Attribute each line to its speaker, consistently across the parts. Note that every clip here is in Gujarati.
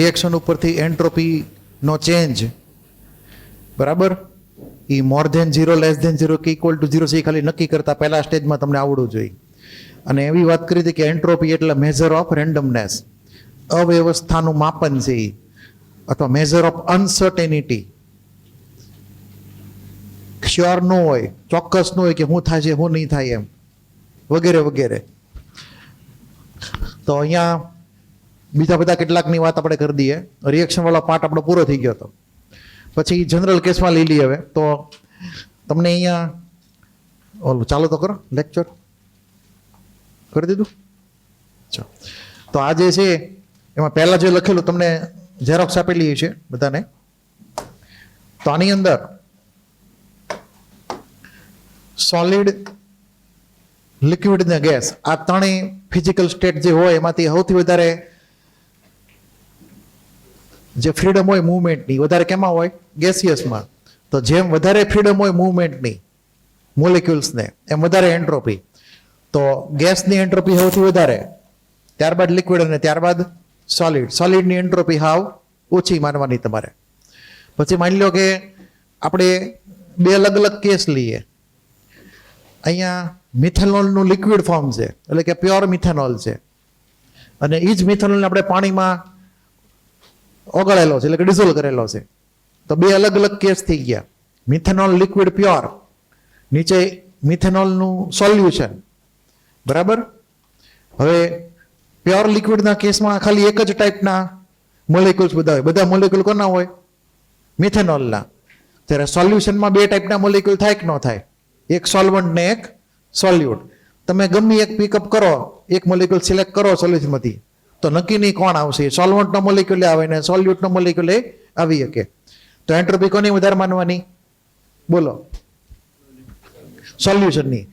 Speaker 1: રિએક્શન ઉપરથી એન્ટ્રોપીનો ચેન્જ બરાબર એ મોર ધેન 0 લેસ ધેન 0 કે ઇક્વલ ટુ 0 છે એ ખાલી નક્કી કરતા પહેલા સ્ટેજમાં તમને આવડવું જોઈએ. અને એવી વાત કરી હતી કે એન્ટ્રોપી એટલે મેઝર ઓફ રેન્ડમનેસ, અવ્યવસ્થાનું માપન છે એ, અથવા મેઝર ઓફ અનસર્ટેનિટી. શ્યોર ન હોય, ચોક્કસ ન હોય કે શું થાય છે શું નહીં થાય એમ વગેરે વગેરે. તો અહીંયા બીજા બધા કેટલાકની વાત આપણે કરી દઈએ. રિએક્શન વાળો પાર્ટ આપણો પૂરો થઈ ગયો હતો. પછી જનરલ કેસમાં લઈ લઈએ. હવે તો તમને અહીંયા ઓલું ચાલો તો કરો, લેક્ચર કરી દીધું. તો આ જે છે એમાં પહેલા જે લખેલું તમને ઝેરોક્સ આપેલી છે બધાને. તો આની અંદર સોલિડ, લિક્વિડ ને ગેસ, આ ત્રણેય ફિઝિકલ સ્ટેટ જે હોય એમાંથી સૌથી વધારે જે ફ્રીડમ હોય મૂવમેન્ટની વધારે કેમાં હોય? ગેસિયસમાં. તો જેમ વધારે ફ્રીડમ હોય મૂવમેન્ટની મોલેક્યુલ્સને એમ વધારે એન્ટ્રોપી. તો ગેસની એન્ટ્રોપી સૌથી વધારે, ત્યારબાદ લિક્વિડ અને ત્યારબાદ સોલિડ. સોલિડની એન્ટ્રોપી હાવ ઓછી માનવાની તમારે. પછી માની લો કે આપણે બે અલગ અલગ કેસ લઈએ. અહીંયા મિથેનોલનું લિક્વિડ ફોર્મ છે, એટલે કે પ્યોર મિથેનોલ છે, અને એ જ મિથેનોલને આપણે પાણીમાં ઓગાળેલો છે, એટલે કે ડિઝોલ્વ કરેલો છે. તો બે અલગ અલગ કેસ થઈ ગયા. મિથેનોલ લિક્વિડ પ્યોર, નીચે મિથેનોલનું સોલ્યુશન, બરાબર. હવે પ્યોર લિક્વિડના કેસમાં ખાલી એક જ ટાઈપના મોલેક્યુલ્સ બધા હોય. બધા મોલેક્યુલ કોના હોય? મિથેનોલના. ત્યારે સોલ્યુશનમાં બે ટાઈપના મોલેક્યુલ થાય કે ન થાય? એક સોલ્વન્ટ ને એક સોલ્યુટ. તમે ગમે એક પિકઅપ કરો, એક મોલેક્યુલ સિલેક્ટ કરો સોલ્યુશનમાંથી, તો નક્કી નહીં કોણ આવશે. સોલ્વન્ટનો મોલેક્યુલ આવે ને સોલ્યુટનો મોલેક્યુલ આવી શકે. તો એન્ટ્રોપી કોની વધારે માનવાની? બોલો. સોલ્યુશનની.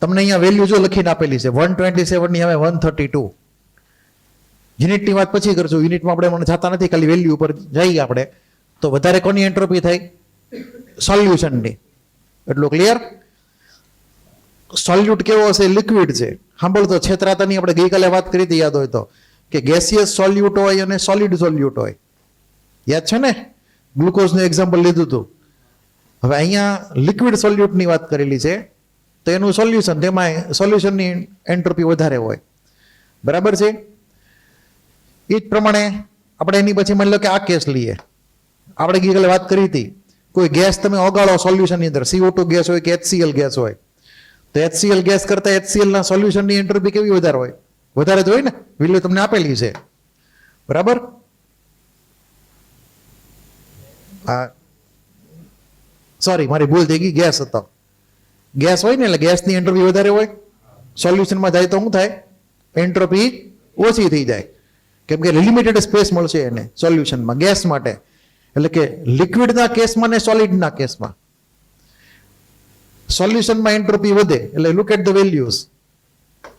Speaker 1: તમને અહીંયા વેલ્યુ જો લખીને આપેલી છે 127 ની હવે 132. યુનિટની વાત પછી કરશું, યુનિટમાં આપણે મને જાતા નથી, ખાલી વેલ્યુ ઉપર જઈએ આપણે. તો વધારે કોની એન્ટ્રોપી થાય? સોલ્યુશનની. એટલું ક્લિયર? સોલ્યુટ કેવો હશે? લિક્વિડ છે. સાંભળતો છેતરાતાની આપણે ગઈકાલે વાત કરી હતી, યાદ હોય તો, કે ગેસિયસ સોલ્યુટ હોય અને સોલિડ સોલ્યુટ હોય. યાદ છે ને? ગ્લુકોઝનું એક્ઝામ્પલ લીધું હતું. હવે અહીંયા લિક્વિડ સોલ્યુટની વાત કરેલી છે. તો એનું સોલ્યુશન, તેમાં સોલ્યુશનની એન્ટ્રોપી વધારે હોય. બરાબર છે? એ જ પ્રમાણે આપણે એની પછી માની લો કે આ કેસ લઈએ. આપણે ગઈકાલે વાત કરી હતી, કોઈ ગેસ તમે ઓગાળો સોલ્યુશનની અંદર, CO2 ગેસ હોય કે HCl ગેસ હોય, તો HCl ગેસ કરતા HCl ના સોલ્યુશનની એન્ટ્રોપી કેવી વધારે હોય? વધારે જ હોય ને. વેલ્યુ તમને આપેલી છે, બરાબર. હા, સોરી મારી ભૂલ થઈ ગઈ, ગેસ હતો. ગેસ હોય ને એટલે ગેસની એન્ટ્રોપી વધારે હોય. સોલ્યુશનમાં જાય તો શું થાય? એન્ટ્રોપી ઓછી થઈ જાય, કેમ કે લિમિટેડ સ્પેસ મળશે એને સોલ્યુશનમાં ગેસ માટે. એટલે કે લિક્વિડના કેસમાં ને સોલિડના કેસમાં સોલ્યુશનમાં એન્ટ્રોપી વધે. એટલે લુક એટ ધ વેલ્યુઝ.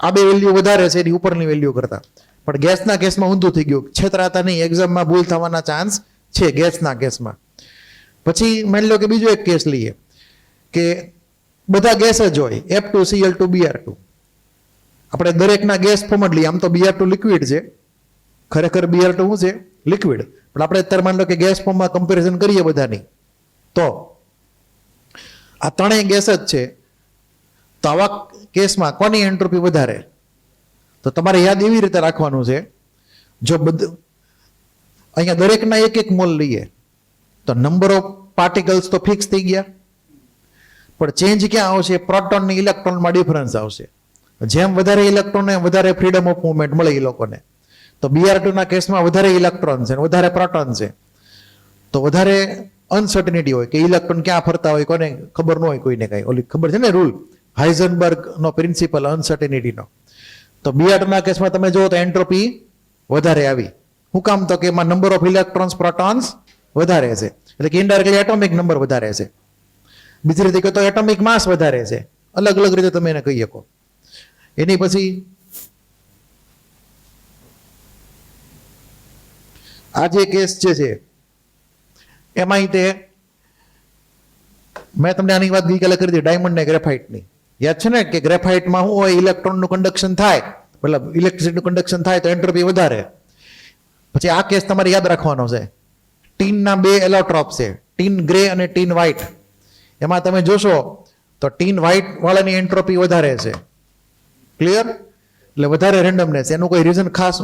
Speaker 1: આ બે વેલ્યુ વધારે છે એની ઉપરની વેલ્યુ કરતા. પણ ગેસના કેસમાં ઊંધું થઈ ગયું. છેતરાતા નહીં, એક્ઝામમાં ભૂલ થવાના ચાન્સ છે ગેસના કેસમાં. પછી માની લો કે બીજો એક કેસ લઈએ કે બધા ગેસ જ હોય, F2Cl2Br2. આપણે દરેકના ગેસ ફોર્મ જ લઈએ. આમ તો Br2 લિક્વિડ છે, ખરેખર Br2 શું છે? લિક્વિડ. પણ આપણે અત્યારે માની લો કે ગેસ ફોર્મમાં કમ્પેરિઝન કરીએ બધાની, તો આ ત્રણેય ગેસ જ છે. તો આવા કેસમાં કોની એન્ટ્રોપી વધારે? તો તમારે યાદ એવી રીતે રાખવાનું છે, જો અહીંયા દરેકના એક એક મોલ લઈએ તો નંબર ઓફ પાર્ટિકલ્સ તો ફિક્સ થઈ ગયા, પણ ચેન્જ ક્યાં આવશે? પ્રોટોન ને ઇલેક્ટ્રોનમાં ડિફરન્સ આવશે. જેમ વધારે ઇલેક્ટ્રોન વધારે ફ્રીડમ ઓફ મુવમેન્ટ મળે એ લોકોને. તો Br2 ના કેસમાં વધારે ઇલેક્ટ્રોન છે, વધારે પ્રોટોન છે, તો વધારે અનસર્ટનિટી હોય કે ઇલેક્ટ્રોન ક્યાં ફરતા હોય કોને ખબર ન હોય. કોઈને કઈ ઓલી ખબર છે ને રૂલ, હાઇઝનબર્ગ નો પ્રિન્સિપલ અનસર્ટેનિટીનો. તો Br2 ના કેસમાં તમે જુઓ તો એન્ટ્રોપી વધારે આવી. શું કામ? તો કે એમાં નંબર ઓફ ઇલેક્ટ્રોન્સ પ્રોટોન્સ વધારે છે, એટલે કે ઇનડાયરેક્ટલી એટોમિક નંબર વધારે છે. બીજી રીતે કહો તો એટોમિક માસ વધારે છે. અલગ અલગ રીતે તમે એને કહી શકો. એની પછી આ જે કેસ છે એમાં તે મેં તમને આની વાત ગઈકાલે કરી હતી, ડાયમંડ ને ગ્રેફાઇટની. યાદ છે ને કે ગ્રેફાઇટમાં શું હોય? ઇલેક્ટ્રોનનું કન્ડક્શન થાય, મતલબ ઇલેક્ટ્રિસિટીનું કન્ડક્શન થાય તો એન્ટ્રોપી વધારે. પછી આ કેસ તમારે યાદ રાખવાનો છે. ટીનના બે એલોટ્રોપ છે, ટીન ગ્રે અને ટીન વ્હાઇટ. એમાં તમે જોશો તો ટીન વ્હાઇટ વાળાની એન્ટ્રોપી વધારે છે. ક્લિયર? એટલે વધારે રેન્ડમનેસ. એનું કોઈ રીઝન ખાસ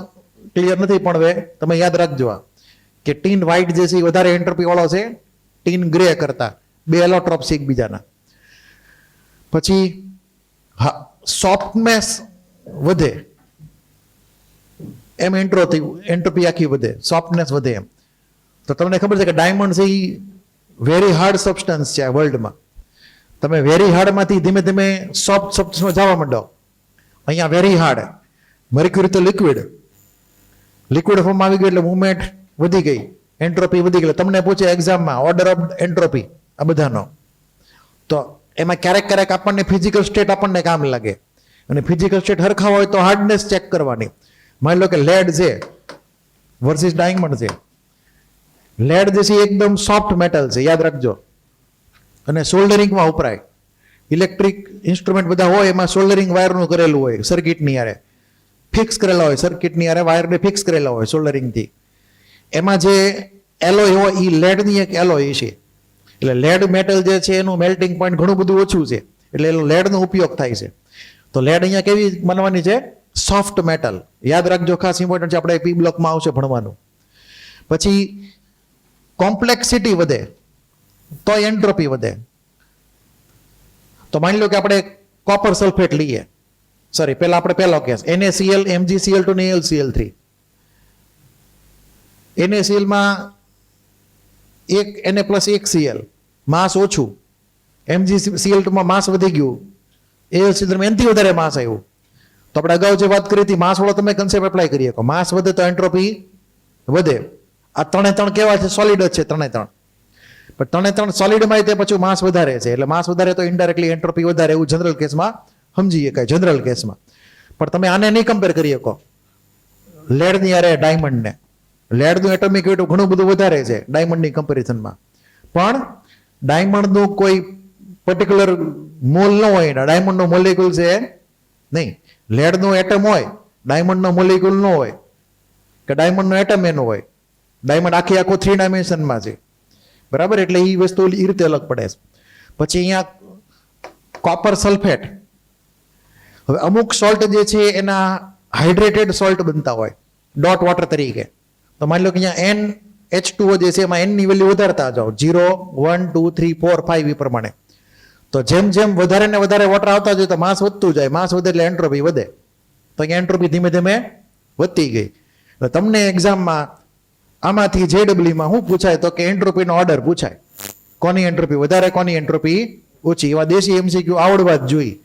Speaker 1: ક્લિયર નથી, પણ હવે તમે યાદ રાખજો આ કે ટીન વ્હાઇટ જે છે એ વધારે એન્ટ્રોપી વાળો છે ટીન ગ્રે કરતા. બે એલોટ્રોપ છે એકબીજાના. પછી સોફ્ટનેસ વધે એમ એન્ટ્રોપી આખી વધે, સોફ્ટનેસ વધે એમ. તો તમને ખબર છે કે ડાયમંડ છે એ વેરી હાર્ડ સબસ્ટન્સ છે આ વર્લ્ડમાં. તમે વેરી હાર્ડમાંથી ધીમે ધીમે સોફ્ટ સબસ્ટન્સમાં જવા માંડો. અહીંયા વેરી હાર્ડ, મર્ક્યુરી તો લિક્વિડ ફોર્મમાં આવી ગયું એટલે મુવમેન્ટ વધી ગઈ, એન્ટ્રોપી વધી ગઈ. તમને પૂછે એક્ઝામમાં ઓર્ડર ઓફ એન્ટ્રોપી આ બધાનો, તો એમાં ક્યારેક ક્યારેક આપણને ફિઝિકલ સ્ટેટ આપણને કામ લાગે. અને ફિઝિકલ સ્ટેટ હરખા હોય તો હાર્ડનેસ ચેક કરવાની. માની લો કે લેડ છે વર્સિસ ડાયમંડ છે. લેડ જે છે એકદમ સોફ્ટ મેટલ છે, યાદ રાખજો. અને સોલ્ડરિંગમાં વપરાય. ઇલેક્ટ્રિક ઇન્સ્ટ્રુમેન્ટ બધા હોય એમાં સોલ્ડરિંગ વાયરનું કરેલું હોય, સર્કિટની યારે ફિક્સ કરેલા હોય, સર્કિટની યારે વાયરને ફિક્સ કરેલા હોય સોલ્ડરિંગથી. એમાં જે એલોય હોય એ લેડની એક એલોય છે. એટલે લેડ મેટલ જે છે એનું મેલ્ટિંગ પોઈન્ટ ઘણું બધું ઓછું છે, એટલે એનો લેડનો ઉપયોગ થાય છે. તો લેડ અહીંયા કેવી માનવાની છે? Soft metal. યાદ રાખજો, ખાસ ઇમ્પોર્ટન્ટ છે, આપણે પી બ્લોકમાં આવશે ભણવાનું. પછી કોમ્પ્લેક્સિટી વધે તો એન્ટ્રોપી વધે. તો માની લો કે આપણે કોપર સલ્ફેટ લઈએ, સોરી પહેલા આપણે પહેલો કેસ NaCl MgCl2 ને AlCl3. NaCl માં એક Na પ્લસ એક Cl, માસ ઓછું. MgCl2 માં માસ વધી ગયું, AlCl3 માં એનથી વધારે માસ આવ્યું. તો આપણે અગાઉ જે વાત કરી હતી માસ વાળો તમે કન્સેપ્ટ એપ્લાય કરી શકો. માસ વધે તો એન્ટ્રોપી વધે. આ ત્રણે ત્રણ કેવા છે? સોલિડ જ છે ત્રણે ત્રણ. પણ ત્રણે ત્રણ સોલિડમાં તે પછી માસ વધારે છે, એટલે માસ વધારે તો ઇનડાયરેક્ટલી એન્ટ્રોપી વધારે, એવું જનરલ કેસમાં સમજી શકાય. જનરલ કેસમાં પણ તમે આને નહીં કમ્પેર કરી શકો લેડની અરે ડાયમંડને. લેડનું એટોમિક વેટ ઘણું બધું વધારે છે ડાયમંડની કમ્પેરિઝનમાં, પણ ડાયમંડનું કોઈ પર્ટિક્યુલર મોલ ન હોય. ડાયમંડનો મોલેક્યુલ છે નહીં, લેડનું એટમ હોય, ડાયમંડનો મોલેક્યુલ ન હોય, કે ડાયમંડનો એટમ એનો હોય. ડાયમંડ આખો 3 ડાયમેન્શનમાં છે, બરાબર? એટલે એ વસ્તુ એ રીતે અલગ પડે છે. પછી અહીંયા કોપર સલ્ફેટ. હવે અમુક સોલ્ટ જે છે એના હાઇડ્રેટેડ સોલ્ટ બનતા હોય ડોટ વોટર તરીકે. તો માની લો કે અહીંયા NH2O જે છે એમાં N ની વેલ્યુ વધારતા જાઓ, 0 1 2 3 4 5 એ પ્રમાણે. તો જેમ જેમ વધારે ને વધારે વોટર આવતા જાય તો માસ વધતું જાય, માસ વધે એટલે એન્ટ્રોપી વધે. તો અહીંયા એન્ટ્રોપી ધીમે ધીમે વધતી ગઈ. તો તમને એક્ઝામમાં આમાંથી JEE માં શું પૂછાય? તો કે એન્ટ્રોપીનો ઓર્ડર પૂછાય. કોની એન્ટ્રોપી વધારે, કોની એન્ટ્રોપી ઓછી. એવા દેશી MCQ આવડવા જ જોઈએ,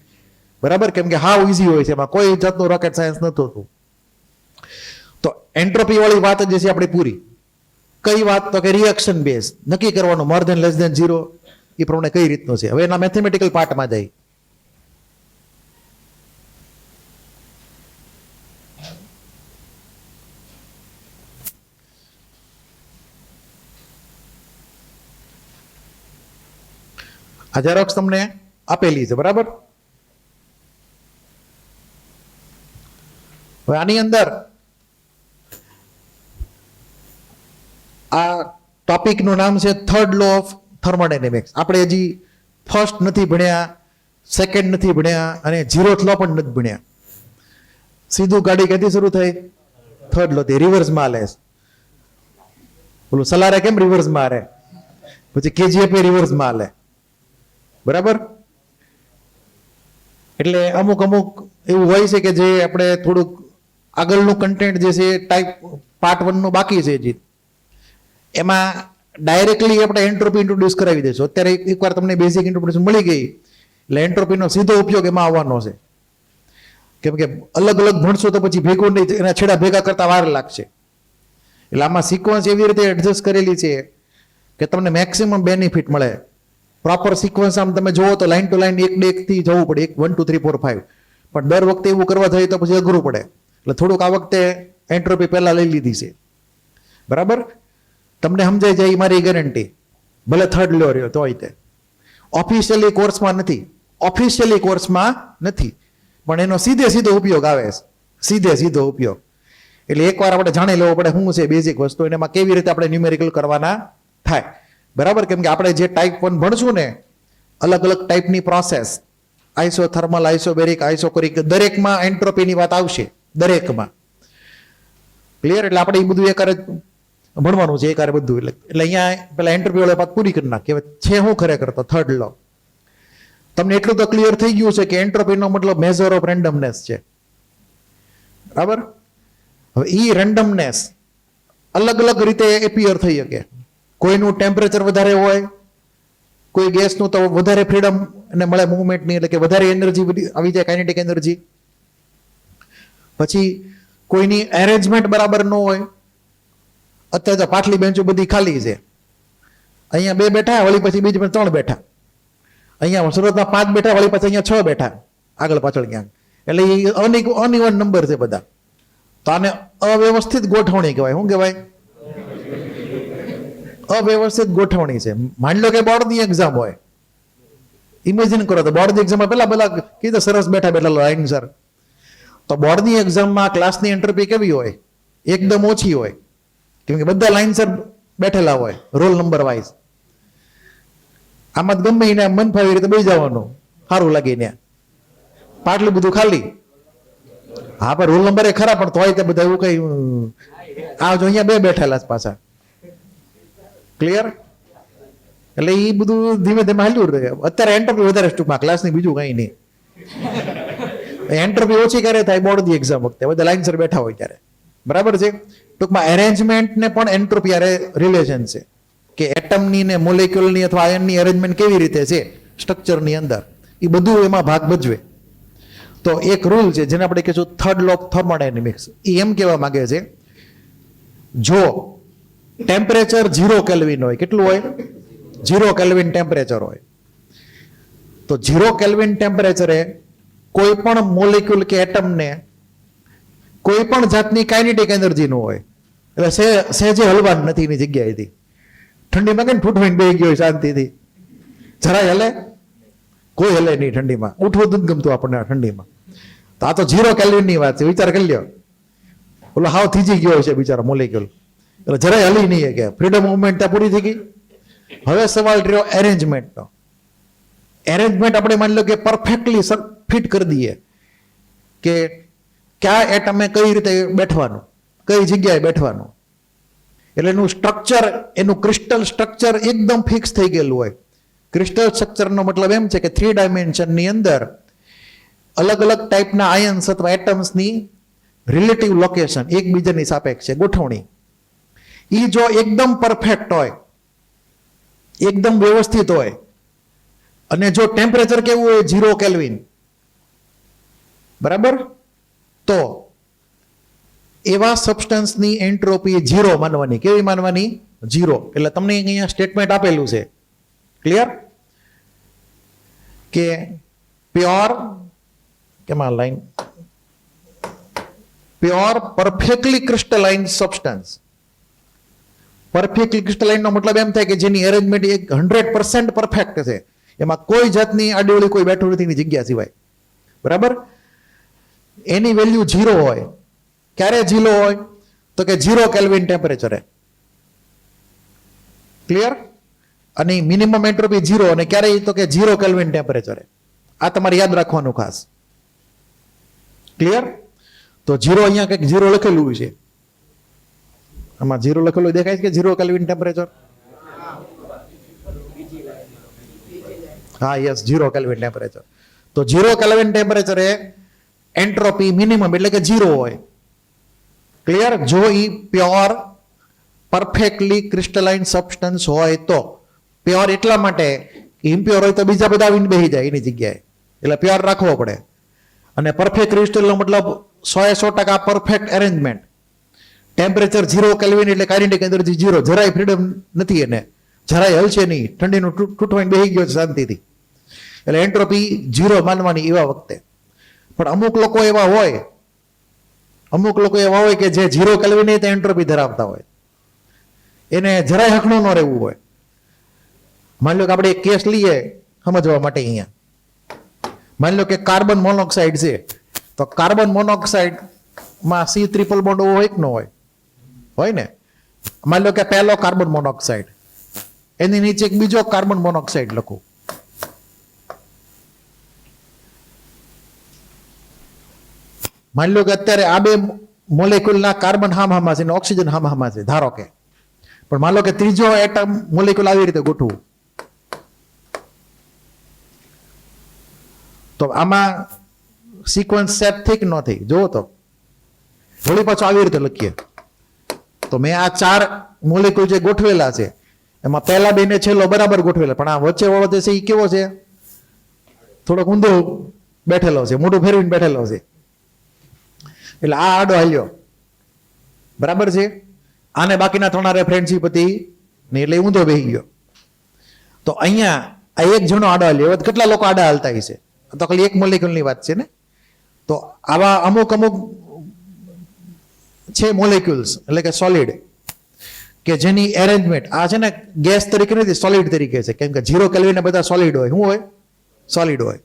Speaker 1: બરાબર? કેમ કે હાવ ઇઝી હોય છે, એમાં કોઈ જાતનું રોકેટ સાયન્સ નતું હોતું. તો એન્ટ્રોપી વાળી વાત જે છે આપણી પૂરી. કઈ વાત? તો કે રિએક્શન બેઝ નક્કી કરવાનું, મોર ધેન લેસ ધેન 0 એ પ્રમાણે કઈ રીતનું છે. હવે એના મેથેમેટિકલ પાર્ટમાં જાય. આ ઝેરોક્સ તમને આપેલી છે, બરાબર? હવે આની અંદર આ ટોપિકનું નામ છે થર્ડ લો ઓફ થર્મોડાયનેમિક્સ. આપણે હજી ફર્સ્ટ નથી ભણ્યા, સેકન્ડ નથી ભણ્યા, અને 0th લો પણ નથી ભણ્યા. સીધું ગાડી ક્યાંથી શરૂ થઈ? થર્ડ લો થી રિવર્સમાં હાલે. બોલું સલારે કેમ રિવર્સમાં હારે? પછી KGF રિવર્સમાં હાલે, બરાબર? એટલે અમુક એવું હોય છે કે જે આપણે થોડુંક આગળનું કન્ટેન્ટ જે છે ટાઈપ પાર્ટ 1 નું બાકી છે હજી, એમાં ડાયરેક્ટલી આપણે એન્ટ્રોપી ઇન્ટ્રોડ્યુસ કરાવી દઈશું. અત્યારે એકવાર તમને બેઝિક ઇન્ટ્રોડક્શન મળી ગઈ એટલે એન્ટ્રોપીનો સીધો ઉપયોગ એમાં આવવાનો છે. કેમ કે અલગ અલગ ભણશો તો પછી ભેગું નહીં, એના છેડા ભેગા કરતા વાર લાગશે. એટલે આમાં સિક્વન્સ એવી રીતે એડજસ્ટ કરેલી છે કે તમને મેક્સિમમ બેનિફિટ મળે. પ્રોપર સિક્વન્સ આમ તમે જોવો તો લાઈન ટુ લાઈન 1 થી જવું પડે, 1 2 3 4 5. પણ દર વખતે એવું કરવા જઈએ તો પછી અઘરું પડે. એટલે થોડુંક આ વખતે એન્ટ્રોપી પહેલા લઈ લીધી છે, બરાબર? તમને સમજાઈ જાય મારી ગેરંટી. ભલે થર્ડ લો રહ્યો તોય તે ઓફિશિયલી કોર્સમાં નથી, પણ એનો સીધો ઉપયોગ આવે છે, સીધો ઉપયોગ. એટલે એકવાર આપણે જાણી લેવું પડે શું છે બેઝિક વસ્તુ, અને એમાં કેવી રીતે આપણે ન્યુમેરિકલ કરવાના થાય, બરાબર. કેમ કે આપણે જે ટાઈપ 1 ભણશું ને, અલગ અલગ ટાઈપની પ્રોસેસ, આઇસોથર્મલ, આઇસોબેરિક, આઇસોકોરિક, દરેકમાં એન્ટ્રોપીની વાત આવશે, દરેકમાં. ક્લિયર? એટલે આપણે એ બધું એકારે ભણવાનું છે, એકારે બધું. એટલે અહીંયા પેલા એન્ટ્રોપી વાળી વાત પૂરી કરી નાખીએ. છે હું ખરેખર તો થર્ડ લો તમને એટલું તો ક્લિયર થઈ ગયું છે કે એન્ટ્રોપીનો મતલબ મેઝર ઓફ રેન્ડમનેસ છે, બરાબર. હવે ઈ રેન્ડમનેસ અલગ અલગ રીતે એપિયર થઈ શકે. કોઈનું ટેમ્પરેચર વધારે હોય, કોઈ ગેસનું તો વધારે ફ્રીડમ એને મળે મૂવમેન્ટની, એટલે કે વધારે એનર્જી આવી જાય, કાઇનેટિક એનર્જી. પછી કોઈની એરેન્જમેન્ટ બરાબર ન હોય. અત્યારે તો પાટલી બેન્ચો બધી ખાલી છે, અહીંયા 2 બેઠા, વળી પછી બીજ 3 બેઠા, અહીંયા શરૂઆતમાં 5 બેઠા, વળી પછી અહીંયા 6 બેઠા, આગળ પાછળ ક્યાંક. એટલે એ અનઇવન નંબર છે બધા. તો આને અવ્યવસ્થિત ગોઠવણી કહેવાય. શું કહેવાય? અવ્યવસ્થિત ગોઠવણી છે. માની લો કે બોર્ડની એક્ઝામ હોય, ઇમેજિન કરો તો બોર્ડની એક્ઝામમાં પેલા કીધું સરસ બેઠા બેઠા લાઈન સર. તો બોર્ડની એક્ઝામમાં ક્લાસની એન્ટ્રોપી કેવી હોય? એકદમ ઓછી હોય, કેમ કે બધા લાઈનસર બેઠેલા હોય, રોલ નંબર વાઇઝ. આમાં ગમે એને મન ફાવી રીતે બેસી જવાનું, સારું લાગીને. પાટલું બધું ખાલી. હા, પણ રોલ નંબર એ ખરા, પણ તોય તે બધા એવું કઈ આવજો, અહીંયા 2 બેઠેલા પાછા. ક્લિયર? એટલે એ બધું ધીમે ધીમે હાલ્યું રહે. અત્યારે એન્ટ્રોપી વધારે ટૂંકમાં, ક્લાસની બીજું કઈ નહીં. એન્ટ્રોપી ઓછી ક્યારે થાય? બોર્ડની એક્ઝામ વખતે બધા લાઈનસર બેઠા હોય ત્યારે, બરાબર છે. ટૂંકમાં એરેન્જમેન્ટ ને પણ એન્ટ્રોપી આરે રિલેશન છે, કે એટમની ને મોલેક્યુલની અથવા આયનની અરેન્જમેન્ટ કેવી રીતે છે સ્ટ્રક્ચરની અંદર, એ બધું એમાં ભાગ ભજવે. તો એક રૂલ છે જેને આપણે કહીશું થર્ડ લો ઓફ થર્મોડાયનેમિક્સ. એ એમ કહેવા માંગે છે, જો ટેમ્પરેચર 0 કેલ્વિન હોય, કેટલું હોય? 0 કેલ્વિન ટેમ્પરેચર હોય, તો 0 કેલ્વિન ટેમ્પરેચરે કોઈ પણ મોલેક્યુલ કે એટમને કોઈ પણ જાતની કાઇનેટિક એનર્જી નું હોય, એટલે સહેજે હલવાનું નથી એની જગ્યાએથી. ઠંડીમાં કઈ ઠૂઠવાઈને બેસી ગયો શાંતિથી, જરાય હલે? કોઈ હલે નહીં ઠંડીમાં. ઉઠવું જ ગમતું આપણને ઠંડીમાં. તો આ તો 0 કેલ્વિનની વાત છે, વિચાર કરી લ્યો. ઓલો હાવ થીજી ગયો છે બિચારો મોલેક્યુલ, એટલે જરાય હલી નહીં કે ફ્રીડમ મુવમેન્ટ ત્યાં પૂરી થઈ ગઈ. હવે સવાલ રહ્યો એરેન્જમેન્ટનો. એરેન્જમેન્ટ આપણે માની લો કે પરફેક્ટલી ફિટ કરી દઈએ કે કયા એટમે કઈ રીતે બેઠવાનું, કઈ જગ્યાએ બેઠવાનું. એટલે એનું સ્ટ્રક્ચર, એનું ક્રિસ્ટલ સ્ટ્રક્ચર એકદમ ફિક્સ થઈ ગયેલું હોય. ક્રિસ્ટલ સ્ટ્રક્ચરનો મતલબ એમ છે કે 3 ડાયમેન્શનની અંદર અલગ અલગ ટાઈપના આયન્સ અથવા એટમ્સની રિલેટિવ લોકેશન, એકબીજાની સાપેક્ષે ગોઠવણી, એ જો એકદમ પરફેક્ટ હોય, એકદમ વ્યવસ્થિત હોય, અને જો ટેમ્પરેચર કેવું હોય 0 કેલ્વિન, બરાબર, તો એવા સબસ્ટન્સની એન્ટ્રોપી 0 માનવાની. કેવી માનવાની? 0. એટલે તમને અહીંયા સ્ટેટમેન્ટ આપેલું છે, ક્લિયર? કે પ્યોર, કેમાં લાઈન, pure perfectly crystalline substance. Perfectly crystalline નો મતલબ એમ થાય કે જેની એરેન્જમેન્ટ 100% પરફેક્ટ છે, એમાં કોઈ જાતની આડીઓળી કોઈ બેઠું નથી એની જગ્યા સિવાય, બરાબર. એની વેલ્યુ 0 હોય. ક્યારે 0 હોય? તો કે 0 કેલ્વિન ટેમ્પરેચરે. ક્લિયર? અને મિનિમમ એન્ટ્રોપી 0, અને ક્યારે? તો કે 0 કેલ્વિન ટેમ્પરેચરે. આ તમારે યાદ રાખવાનું ખાસ. ક્લિયર? તો 0 અહીંયા કંઈક 0 લખેલું છે, આમાં 0 લખેલું દેખાય છે કે 0 કેલ્વિન ટેમ્પરેચર? હા, યસ, 0 કેલ્વિન ટેમ્પરેચર. તો 0 કેલ્વિન ટેમ્પરેચરે એન્ટ્રોપી મિનિમમ એટલે કે 0 હોય. ક્લિયર? જો ઈ પ્યોર પરફેક્ટલી ક્રિસ્ટલાઇન સબસ્ટન્સ હોય તો. પ્યોર એટલા માટે, ઇમ્પ્યોર હોય તો બીજા બધા આવીને બેસી જાય એની જગ્યાએ, એટલે પ્યોર રાખવો પડે. અને પરફેક્ટ ક્રિસ્ટલનો મતલબ 100% પરફેક્ટ એરેન્જમેન્ટ. ટેમ્પરેચર 0 કેલ્વિન એટલે કાઇનેટિક એનર્જી 0, જરાય ફ્રીડમ નથી, એને જરાય હલશે નહીં, ઠંડીનું તૂટવાઈને બેસી ગયો છે શાંતિથી, એટલે એન્ટ્રોપી 0 માનવાની એવા વખતે. પણ અમુક લોકો એવા હોય કે જે 0 કેલ્વિન તે એન્ટ્રોપી ધરાવતા હોય, એને જરાય હકણું ન રહેવું હોય. માની લો કે આપણે એક કેસ લઈએ સમજવા માટે. અહીંયા માની લો કે કાર્બન મોનોક્સાઇડ છે, તો કાર્બન મોનોક્સાઇડ માં સી ટ્રિપલ બોન્ડ હોય કે ન હોય? હોય ને. માની લો કે પહેલો કાર્બન મોનોક્સાઇડ, એની નીચે એક બીજો કાર્બન મોનોક્સાઇડ લખું. માની લો કે અત્યારે આ બે મોલેક્યુલના કાર્બન હામાં છે અને ઓક્સિજન હામાં છે, ધારો કે. પણ માની લો કે ત્રીજો એટમ મોલેક્યુલ આવી રીતે ગોઠવું, તો આમાં સિક્વન્સ સેટ થઈ કે ન થઈ? જુઓ તો વળી પાછું આવી રીતે લખીએ તો મેં આ 4 મોલેક્યુલ જે ગોઠવેલા છે એમાં પહેલા બે ને છેલ્લો બરાબર ગોઠવેલા, પણ આ વચ્ચે વાળો છે એ કેવો છે? થોડોક ઊંધો બેઠેલો છે, મોઢું ફેરવીને બેઠેલો છે. એટલે આ આડો હાલ્યો, બરાબર છે. આને બાકીના 3 ફ્રેન્ડશીપ હતી ને એટલે ઊંધો બેસી ગયો. તો અહીંયા આ એક જણો આડો હાલ્યો. હવે કેટલા લોકો આડા હાલતા હશે? તો ખાલી એક મોલેક્યુલની વાત છે ને. તો આવા અમુક છે મોલેક્યુલ્સ, એટલે કે સોલિડ, કે જેની એરેન્જમેન્ટ આ છે ને ગેસ તરીકે નથી, સોલિડ તરીકે છે. કેમ કે 0 કેલ્વિન બધા સોલિડ હોય. શું હોય? સોલિડ હોય.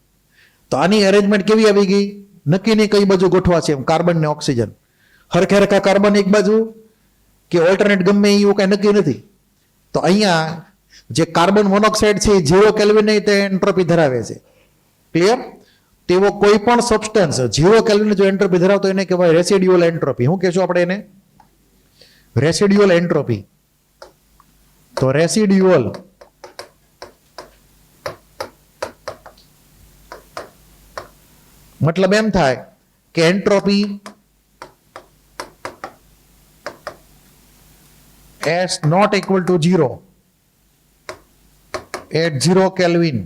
Speaker 1: તો આની એરેન્જમેન્ટ કેવી આવી ગઈ? નક્કી નહીં કઈ બાજુ ગોઠવા છે એમ, કાર્બન ને ઓક્સિજન હરખે હરખા કાર્બન એક બાજુ કે ઓલ્ટરનેટ ગમે એવું કઈ નક્કી નથી. તો અહીંયા જે કાર્બન મોનોક્સાઇડ છે એ 0 કેલ્વિન તે એન્ટ્રોપી ધરાવે છે. ક્લિયર? તેવો કોઈ પણ સબસ્ટન્સ 0 કેલ્વિન જો એન્ટ્રોપી ધરાવતો એને કહેવાય રેસિડ્યુઅલ એન્ટ્રોપી. શું કહેશું આપણે એને? Residual entropy. તો રેસિડ્યુઅલ મતલબ એમ થાય કે entropy S not equal to 0 at 0 Kelvin,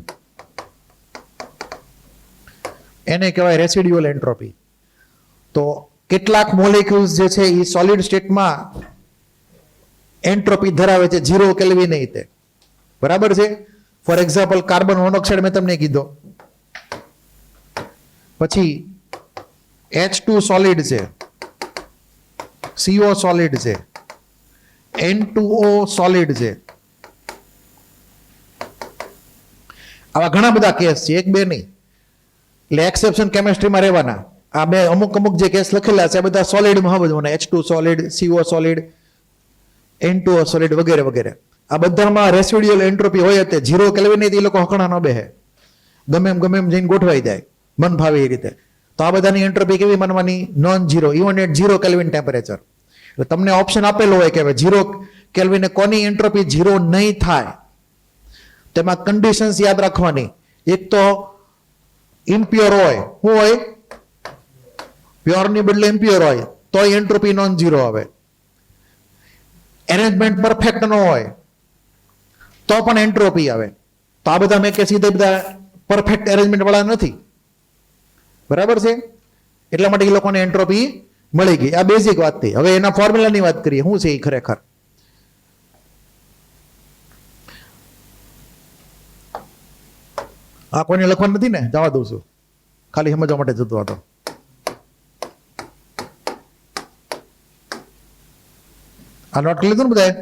Speaker 1: એને કહેવાય રેસિડ્યુઅલ એન્ટ્રોપી. તો કેટલાક મોલેક્યુલ્સ જે છે એ સોલિડ સ્ટેટમાં એન્ટ્રોપી ધરાવે છે 0 કેલ્વિન તે, બરાબર છે. ફોર એક્ઝામ્પલ કાર્બન મોનોક્સાઇડ મેં તમને કીધો, પછી H2 સોલિડ છે, CO સોલિડ છે, N2O સોલિડ છે. આવા ઘણા બધા કેસ છે, એક બે નહીં. એટલે એક્સેપ્શન કેમેસ્ટ્રીમાં રહેવાના. આ બે અમુક જે કેસ લખેલા છે આ બધા સોલિડમાં સમજવાના. H2 solid, CO solid, N2O solid વગેરે વગેરે. આ બધામાં રેસિડ્યુઅલ એન્ટ્રોપી હોય તે 0 કેલ્વિન એ લોકો હકણા ન બેહે, ગમે એમ જઈને ગોઠવાઈ જાય મન ભાવે એ રીતે. તો આ બધાની એન્ટ્રોપી કેવી માનવાની? Non zero, even at 0 kelvin temperature. એટલે તમને ઓપ્શન આપેલો હોય કે 0 કેલ્વિને કોની એન્ટ્રોપી 0 નહીં થાય. તેમાં કન્ડિશન્સ યાદ રાખવાની. એક તો ઇમ્પ્યોર હોય. શું હોય? પ્યોરની બદલે ઇમ્પ્યોર હોય તો એન્ટ્રોપી નોન ઝીરો આવે. એરેન્જમેન્ટ પરફેક્ટ ન હોય તો પણ એન્ટ્રોપી આવે. તો આ બધા મેં કે સીધા બધા પરફેક્ટ એરેન્જમેન્ટ વાળા નથી, બરાબર છે. એટલા માટે એ લોકોને એન્ટ્રોપી મળી ગઈ. આ બેઝિક વાત થઈ. હવે એના ફોર્મ્યુલાની વાત કરીએ. શું છે એ ખરેખર? આ કોઈને લખવાનું નથી ને? જવા દઉં છું, ખાલી સમજવા માટે જતો હતો. આ નોટ કરી લીધું ને બધાએ?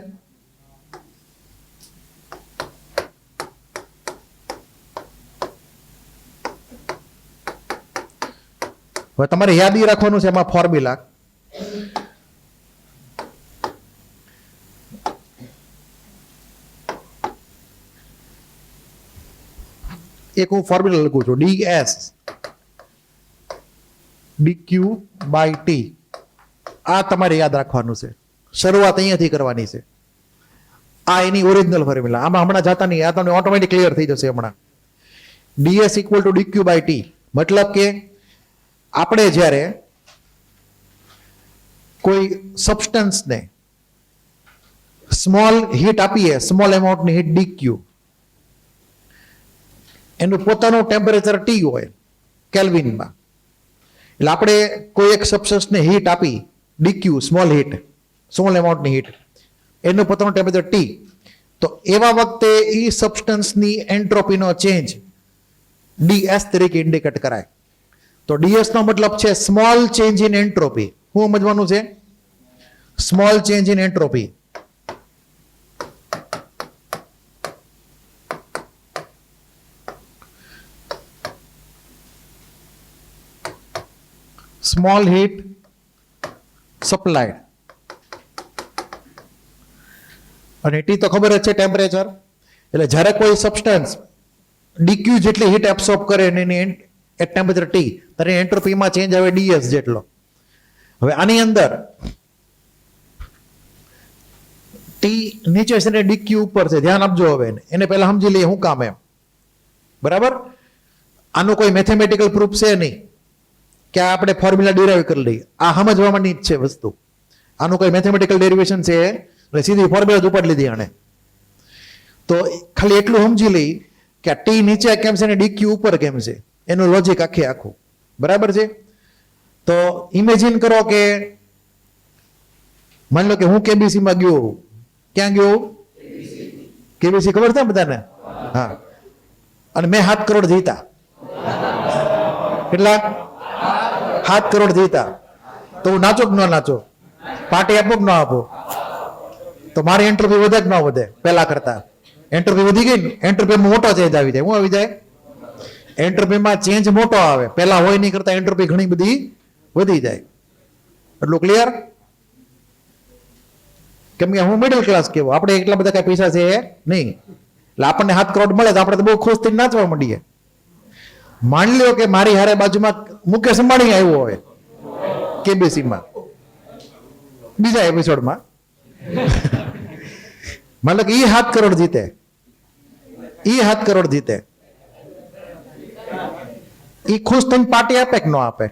Speaker 1: હવે તમારે યાદી રાખવાનું છે એમાં ફોર્મ્યુલા. એક હું ફોર્મ્યુલા લખું છું, ds dq by t. આ તમારે યાદ રાખવાનું છે. શરૂઆત અહીંયાથી કરવાની છે. આ એની ઓરિજિનલ ફોર્મ્યુલા. આમાં હમણાં જાતા નહીં, આ તમને ઓટોમેટિક ક્લિયર થઈ જશે હમણાં. ds equal to dq by t મતલબ કે આપણે જ્યારે કોઈ સબસ્ટન્સને સ્મોલ હીટ આપીએ, સ્મોલ એમાઉન્ટની હીટ dq, એનું પોતાનું ટેમ્પરેચર T હોય કેલ્વિનમાં. એટલે આપણે કોઈ એક સબસ્ટન્સને હીટ આપી dq, સ્મોલ એમાઉન્ટની હીટ, એનું પોતાનું ટેમ્પરેચર T. તો એવા વખતે એ સબસ્ટન્સની એન્ટ્રોપીનો ચેન્જ ds તરીકે ઇન્ડિકેટ કરાય. તો ds નો મતલબ છે સ્મોલ ચેન્જ ઇન એન્ટ્રોપી. શું સમજવાનું છે? Small change in entropy. Small heat, supplied, અને ટી તો ખબર જ છે ટેમ્પરેચર. એટલે જ્યારે કોઈ સબસ્ટન્સ ડીક્યુ જેટલી હીટ એબ્સોર્બ કરે એની એટ ટેમ્પરેચર ટી, ત્યારે એન્ટ્રોપીમાં ચેન્જ આવે ડીએસ જેટલો. હવે આની અંદર ટી નીચે છે ને ડીક્યુ ઉપર છે, ધ્યાન આપજો. હવે એને પહેલા સમજી લઈએ શું કામ એમ, બરાબર. આનું કોઈ મેથેમેટિકલ પ્રૂફ છે નહીં કે આપણે ફોર્મ્યુલા ડિરાઈવ કરી લઈએ, આ સમજવાની જ છે વસ્તુ. આનું કોઈ મેથેમેટિકલ ડેરિવેશન છે એટલે સીધી ફોર્મ્યુલા જ ઉપાડી લીધી આને. તો ખાલી એટલું સમજી લઈ કે આ ટી નીચે કેમ છે ને ડીક્યુ ઉપર કેમ છે, એનું લોજિક આખું બરાબર છે. તો ઇમેજિન કરો કે માની લો કે હું કેબીસી માં ગયો. ક્યાં ગયો? કેબીસી ખબર છે બધાને? હા. અને મેં 7 કરોડ જીતા. કેટલા? 7 કરોડ જીતા. તો હું નાચો કે ન નાચો? પાર્ટી આપો કે ન આપો? તો મારી એન્ટ્રોપી વધે કે ન વધે? પેલા કરતા એન્ટ્રોપી વધી ગઈ ને, એન્ટ્રોપીમાં મોટો ચેન્જ આવી જાય. શું આવી જાય? એન્ટ્રોપીમાં ચેન્જ મોટો આવે. પેલા હોય નહીં કરતા એન્ટ્રોપી ઘણી બધી વધી જાય. એટલું ક્લિયર? કેમ કે હું મિડલ ક્લાસ કેવો, આપણે એટલા બધા કઈ પૈસા છે નહીં, એટલે આપણને 7 કરોડ મળે તો આપણે તો બહુ ખુશ થઈને નાચવા માંડીએ. માની લો કે મારી હારે બાજુમાં મુકેશ અંબાણી આવ્યો હોય કેબીસીમાં બીજા એપિસોડમાં, માની લો કે ઈ 7 કરોડ જીતે, ઈ 7 કરોડ જીતે, ઈ ખુશ થઈને પાર્ટી આપે કે ન આપે?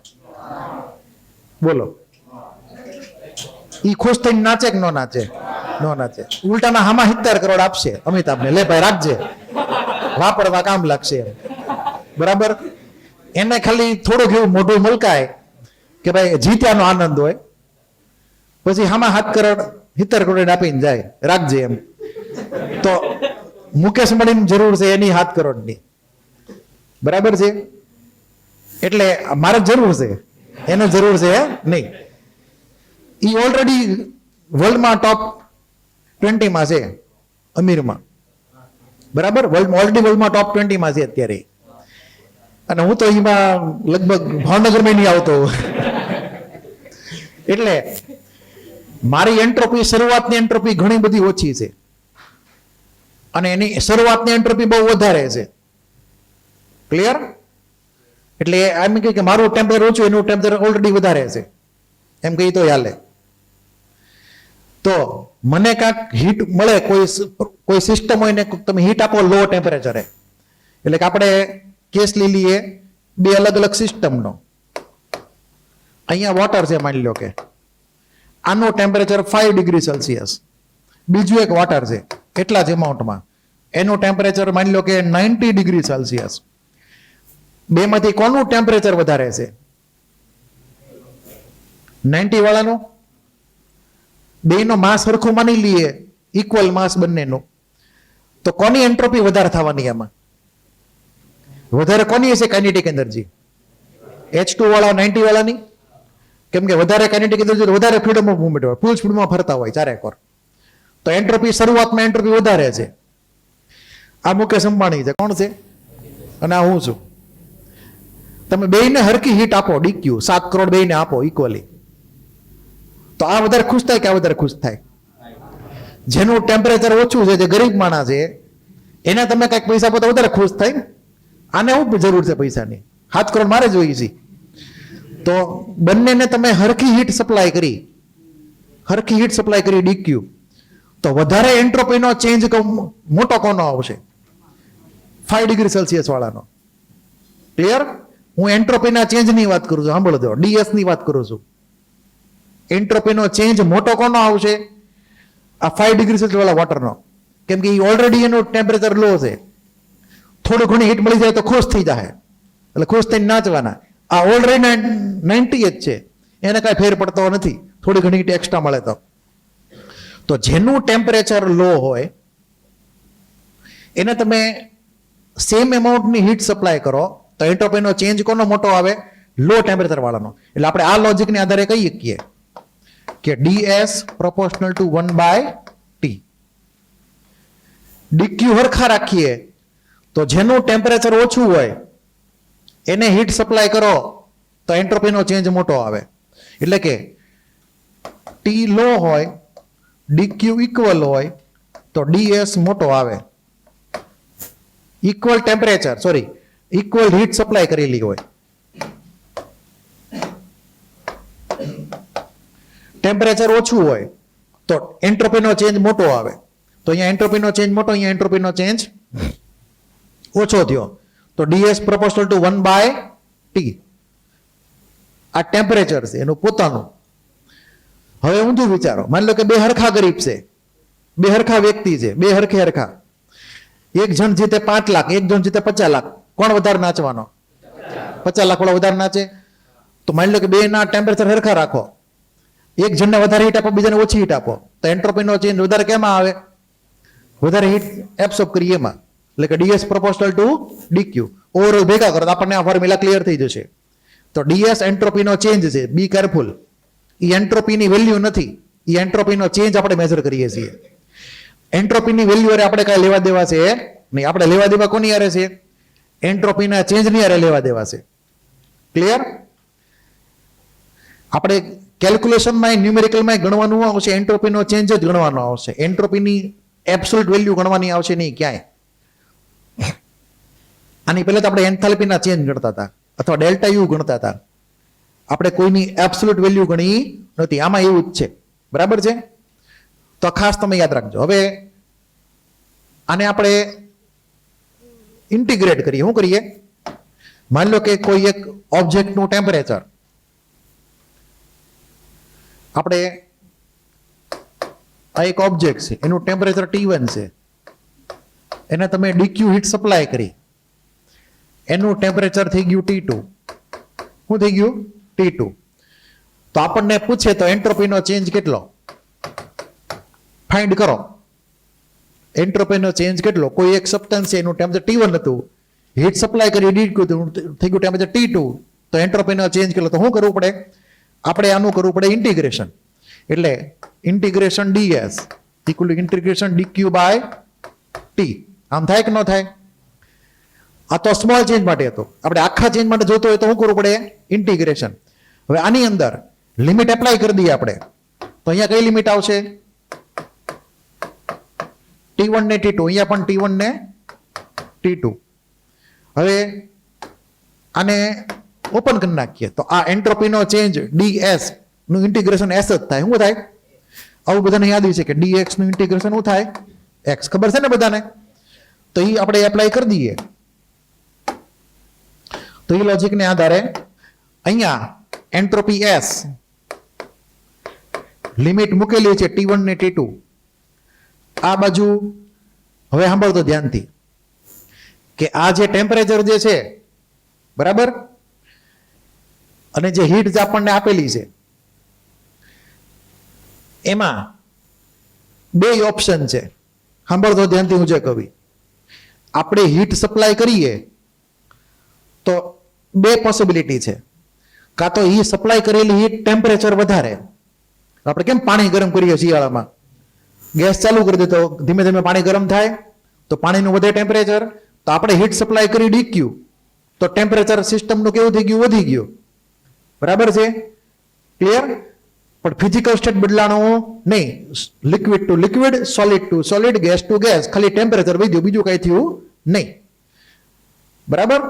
Speaker 1: બોલો. ઈ ખુશ થઈને નાચે કે ન નાચે? ન નાચે. ઉલટાના હામાં 70 કરોડ આપશે અમિતાભને, લે ભાઈ રાખજે, વાપરવા કામ લાગશે એમ. બરાબર. એને ખાલી થોડુંક એવું મોઢું મલકાય કે ભાઈ જીત્યાનો આનંદ હોય, પછી હામાં 7 કરોડ 70 કરોડ આપીને જાય, રાખજે એમ. તો મુકેશ અંબાણીની જરૂર છે એની 7 કરોડની, બરાબર છે. એટલે મારે જરૂર છે, એને જરૂર છે નહીં. ઈ ઓલરેડી વર્લ્ડમાં ટોપ 20માં છે, અમીરમાં, બરાબર. ઓલરેડી વર્લ્ડમાં ટોપ 20માં છે અત્યારે. અને હું તો એમાં લગભગ ભાવનગરમાં નહીં આવતો. એટલે મારી એન્ટ્રોપી, શરૂઆતની એન્ટ્રોપી ઘણી બધી ઓછી છે, અને એની શરૂઆતની એન્ટ્રોપી બહુ વધારે છે. ક્લિયર? એટલે એમ કે મારું ટેમ્પરેચર ઓછું, એનું ટેમ્પરેચર ઓલરેડી વધારે છે, એમ કહી તો હાલે. તો મને કાંક હીટ મળે, કોઈ સિસ્ટમ હોય ને તમે હીટ આપો લો ટેમ્પરેચરે, એટલે કે આપણે કેસ લઈ લઈએ 2 અલગ અલગ સિસ્ટમનો. અહીંયા વોટર છે, માની લો કે આનું ટેમ્પરેચર 5 ડિગ્રી સેલ્સિયસ, બીજું એક વોટર છે એટલા જ એમાઉન્ટમાં, એનું ટેમ્પરેચર માની લો કે 90 ડિગ્રી સેલ્સિયસ. બેમાંથી કોનું ટેમ્પરેચર વધારે છે? 90 વાળાનું. બેનો માસ સરખું માની લઈએ, ઇક્વલ માસ બંનેનું, તો કોની એન્ટ્રોપી વધારે થવાની? એમાં વધારે કોની હશે કાઇનેટિક એનર્જી? H2 વાળા 90 વાળાની. કેમ કે વધારે કાઇનેટિક એનર્જી, વધારે ફ્રીડમ ઓફ મૂવમેન્ટ હોય, ફૂલ સ્પીડમાં ફરતા હોય ચારેકોર, તો એન્ટ્રોપી શરૂઆતમાં એન્ટ્રોપી વધારે છે. આ મુકેશ અંબાણી છે. કોણ છે? અને આ હું છું. તમે બેયને હરખી હીટ આપો, ડીક્યુ 7 કરોડ બેયને આપો ઇક્વલી, તો આ વધારે ખુશ થાય કે આ વધારે ખુશ થાય? જેનું ટેમ્પરેચર ઓછું છે, જે ગરીબ માણસ છે, એને તમે કઈક પૈસા આપો તો વધારે ખુશ થાય. આને શું જરૂર છે પૈસાની? 7 કરોડ મારે જોઈએ છે. તો બંનેને તમે હરખી હીટ સપ્લાય કરી ડીક્યુ, તો વધારે એન્ટ્રોપીનો ચેન્જ મોટો કોનો આવશે? 5 ડિગ્રી સેલ્સિયસ વાળાનો. ક્લિયર? હું એન્ટ્રોપીના ચેન્જની વાત કરું છું, સાંભળો જો, ડીએસ ની વાત કરું છું. એન્ટ્રોપીનો ચેન્જ મોટો કોનો આવશે? આ 5 ડિગ્રી સેલ્સિયસ વાળા વોટરનો. કેમ કે ઓલરેડી એનું ટેમ્પરેચર લો છે, થોડું ઘણી હીટ મળી જાય તો ખુશ થઈ જાય, એટલે ખુશ થઈને નાચવાના. આ ઓલરેડી 90 જ છે, એને કાંઈ ફેર પડતો નથી, થોડી ઘણી હીટ એક્સ્ટ્રા મળે તો જેનું ટેમ્પરેચર લો હોય એને તમે સેમ એમાઉન્ટની હીટ સપ્લાય કરો તો એન્ટ્રોપીનો ચેન્જ કોનો મોટો આવે? લો ટેમ્પરેચર વાળાનો. એટલે આપણે આ લોજિકને આધારે કહી શકીએ કે ds proportional to 1/T. DQ હરખા રાખીએ તો જેનું ટેમ્પરેચર ઓછું હોય એને હીટ સપ્લાય કરો તો એન્ટ્રોપીનો ચેન્જ મોટો આવે. એટલે કે ટી લો હોય, ડીક્યુ ઇક્વલ હોય તો ડીએસ મોટો આવે. Equal temperature, sorry, equal heat supply કરેલી હોય. ટેમ્પરેચર ઓછું હોય તો એન્ટ્રોપીનો ચેન્જ મોટો આવે. તો અહીંયા એન્ટ્રોપીનો ચેન્જ મોટો, અહીંયા એન્ટ્રોપીનો ચેન્જ ઓછો થયો. તો ડીએસ પ્રોપોર્શનલ ટુ 1/T. આ ટેમ્પરેચર છે એનું પોતાનું. હવે ઊંધું વિચારો, માની લો કે બે હરખા ગરીબ છે, બે હરખા વ્યક્તિ છે, બે હરખા. એક જણ જીતે 5 લાખ, એક જણ જીતે 50 લાખ. કોણ વધારે નાચવાનો? 50 લાખ વાળો વધારે નાચે. તો માની લો કે બે ના ટેમ્પરેચર હરખા રાખો, એક જણને વધારે હીટ આપો, બીજાને ઓછી હીટ આપો, તો એન્ટ્રોપીનો ચેન્જ વધારે કેમાં આવે? વધારે હીટ એબ્સોર્બ કરીએ એમાં. એટલે કે DS proportional two DQ. Overall ભેગા કરો તો આપણને આ ફોર્મ્યુલા ક્લિયર થઈ જશે. તો ડીએસ એન્ટ્રોપીનો ચેન્જ છે, બી કેરફુલ. એ એન્ટ્રોપીની વેલ્યુ નથી, એ એન્ટ્રોપીનો ચેન્જ આપણે મેજર કરીએ છીએ. એન્ટ્રોપીની વેલ્યુ અરે આપણે કાંઈ લેવા દેવા છે નહીં. આપણે લેવા દેવા કોની હારે છે? એન્ટ્રોપીના ચેન્જની હારે લેવા દેવા છે. ક્લિયર? આપણે કેલ્ક્યુલેશનમાં ન્યુમેરિકલમાં ગણવાનું આવશે, એન્ટ્રોપીનો ચેન્જ જ ગણવાનો આવશે. એન્ટ્રોપીની એબ્સોલ્યુટ વેલ્યુ ગણવાની આવશે નહીં ક્યાંય. આની પહેલા તો આપણે એન્થાલ્પીના ચેન્જ ગણતા હતા અથવા ડેલ્ટા યુ ગણતા હતા. આપણે કોઈની એબ્સોલ્યુટ વેલ્યુ ગણી નથી. આમાં એવું જ છે. બરાબર છે? તો ખાસ તમે યાદ રાખજો. હવે આને આપણે ઇન્ટિગ્રેટ કરીએ. શું કરીએ? માની લો કે કોઈ એક ઓબ્જેક્ટનું ટેમ્પરેચર આપણે, આ એક ઓબ્જેક્ટ છે, એનું ટેમ્પરેચર T1 છે, એને તમે ડીક્યુ હીટ સપ્લાય કરી, એનું ટેમ્પરેચર થઈ ગયું T2. શું થઈ ગયું? T2. તો આપણને પૂછે તો એન્ટ્રોપીનો ચેન્જ કેટલો? ફાઇન્ડ કરો. એન્ટ્રોપીનો ચેન્જ કેટલો? કોઈ એક સબસ્ટન્સ છે, એનું ટેમ્પરેચર T1 હતું, હીટ સપ્લાય કરી ડીક્યુ થઈ ગયું ટેમ્પરેચર T2, તો એન્ટ્રોપીનો ચેન્જ કેટલો? તો શું કરવું પડે? આપણે આનું કરવું પડે ઇન્ટિગ્રેશન. એટલે integration DS equal to integration DQ by T. આમ થાય કે ન થાય? આ તો સ્મોલ ચેન્જ માટે હતો. આપણે આખા ચેન્જ માટે જોતો હોય તો શું કરવું પડે? ઇન્ટિગ્રેશન. હવે આની અંદર લિમિટ એપ્લાય કરી દઈએ આપણે. તો અહીંયા કઈ લિમિટ આવશે? T1 ને T2. અહીંયા પણ T1 ને T2. હવે આને ઓપન કરી નાખીએ તો આ એન્ટ્રોપીનો ચેન્જ ડીએસ નું ઇન્ટિગ્રેશન એસ જ થાય. શું થાય? આવું બધાને યાદ છે કે ડીએક્સ નું ઇન્ટિગ્રેશન શું થાય? એક્સ. ખબર છે ને બધાને? તો એ આપણે એપ્લાય કરી દઈએ. તો એ લોજિકને આધારે અહીંયા એન્ટ્રોપી એસ લિમિટ મૂકેલી છે T1 ને T2. આ બાજુ હવે સાંભળતો ધ્યાનથી કે આ જે ટેમ્પરેચર જે છે, બરાબર, અને જે હીટ આપણને આપેલી છે, એમાં બે ઓપ્શન છે. સાંભળતો ધ્યાનથી હું જે કહું. આપણે હીટ સપ્લાય કરીએ તો બે પોસિબિલિટી છે. કાં તો એ સપ્લાય કરેલી હીટ ટેમ્પરેચર વધારે. આપણે કેમ પાણી ગરમ કરીએ શિયાળામાં? ગેસ ચાલુ કરી દે તો ધીમે ધીમે પાણી ગરમ થાય, તો પાણીનું વધે ટેમ્પરેચર. તો આપણે હીટ સપ્લાય કરી ડીક્યુ, તો ટેમ્પરેચર સિસ્ટમનું કેવું થઈ ગયું? વધી ગયું. બરાબર છે? ક્લિયર? પણ ફિઝિકલ સ્ટેટ બદલાણું નહીં. Liquid to liquid, solid to solid, gas to gas. ખાલી ટેમ્પરેચર વધ્યું, બીજું કઈ થયું નહીં. બરાબર?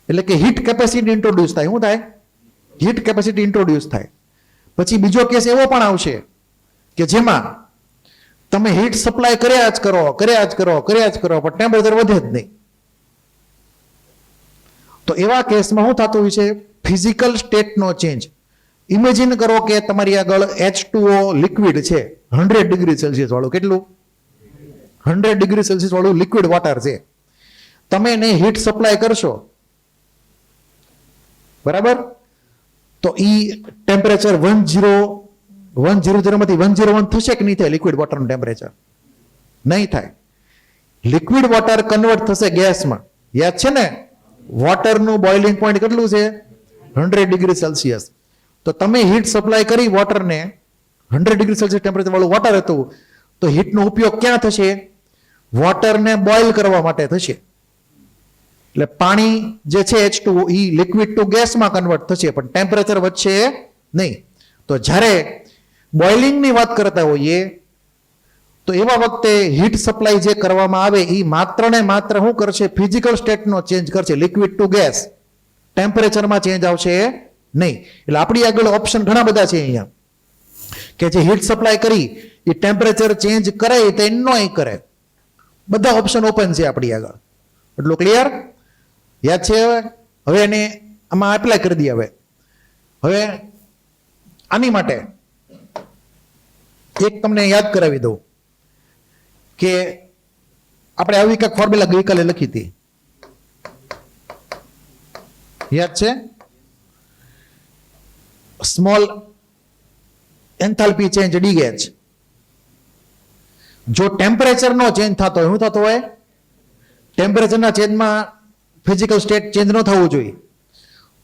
Speaker 1: એટલે કે હીટ કેપેસિટી ઇન્ટ્રોડ્યુસ થાય. શું થાય? હીટ કેપેસિટી ઇન્ટ્રોડ્યુસ થાય. પછી બીજો કેસ એવો પણ આવશે કે જેમાં તમે હીટ સપ્લાય કર્યા જ કરો, પણ ટેમ્પરેચર વધે જ નહીં. તો એવા કેસમાં શું થતું હોય છે? ફિઝિકલ સ્ટેટનો ચેન્જ. ઇમેજિન કરો કે તમારી આગળ H2O લિક્વિડ છે, 100 ડિગ્રી સેલ્સિયસ વાળું. કેટલું? 100 ડિગ્રી સેલ્સિયસ વાળું લિક્વિડ વોટર છે. તમે એને હીટ સપ્લાય કરશો, બરાબર, તો ઈ ટેમ્પરેચર 100 માંથી 101 થશે કે નહીં થાય? લિક્વિડ વોટરનું ટેમ્પરેચર નહીં થાય. લિક્વિડ વોટર કન્વર્ટ થશે ગેસમાં. યાદ છે ને? વોટરનું બોઇલિંગ પોઈન્ટ કેટલું છે? 100 ડિગ્રી સેલ્સિયસ. તો તમે હીટ સપ્લાય કરી વોટરને, 100 ડિગ્રી સેલ્સિયસ ટેમ્પરેચર વાળું વોટર હતું, તો હીટનો ઉપયોગ ક્યાં થશે? વોટરને બોઇલ કરવા માટે થશે. એટલે પાણી જે છે H2O એ લિક્વિડ ટુ ગેસમાં કન્વર્ટ થશે, પણ ટેમ્પરેચર વધશે નહીં. તો જ્યારે બોઇલિંગની વાત કરતા હોઈએ તો એવા વખતે હીટ સપ્લાય જે કરવામાં આવે એ માત્ર ને માત્ર શું કરશે? ફિઝિકલ સ્ટેટનો ચેન્જ કરશે, લિક્વિડ ટુ ગેસ. ટેમ્પરેચરમાં ચેન્જ આવશે નહીં. એટલે આપણી આગળ ઓપ્શન ઘણા બધા છે અહીંયા કે જે હીટ સપ્લાય કરી એ ટેમ્પરેચર ચેન્જ કરે તો નોય કરે. બધા ઓપ્શન ઓપન છે આપણી આગળ. એટલું ક્લિયર? યાદ છે? હવે એને આમાં એપ્લાય કરી દઈએ. હવે આની માટે એક તમને યાદ કરાવી દઉં કે આપણે આવી કંઈક ફોર્મ્યુલા ગઈકાલે લખી હતી, યાદ છે? Small enthalpy change DH. જો ટેમ્પરેચરનો ચેન્જ થતો હોય, શું થતો હોય? ટેમ્પરેચરના ચેન્જમાં ફિઝિકલ સ્ટેટ ચેન્જ ન થવું જોઈએ.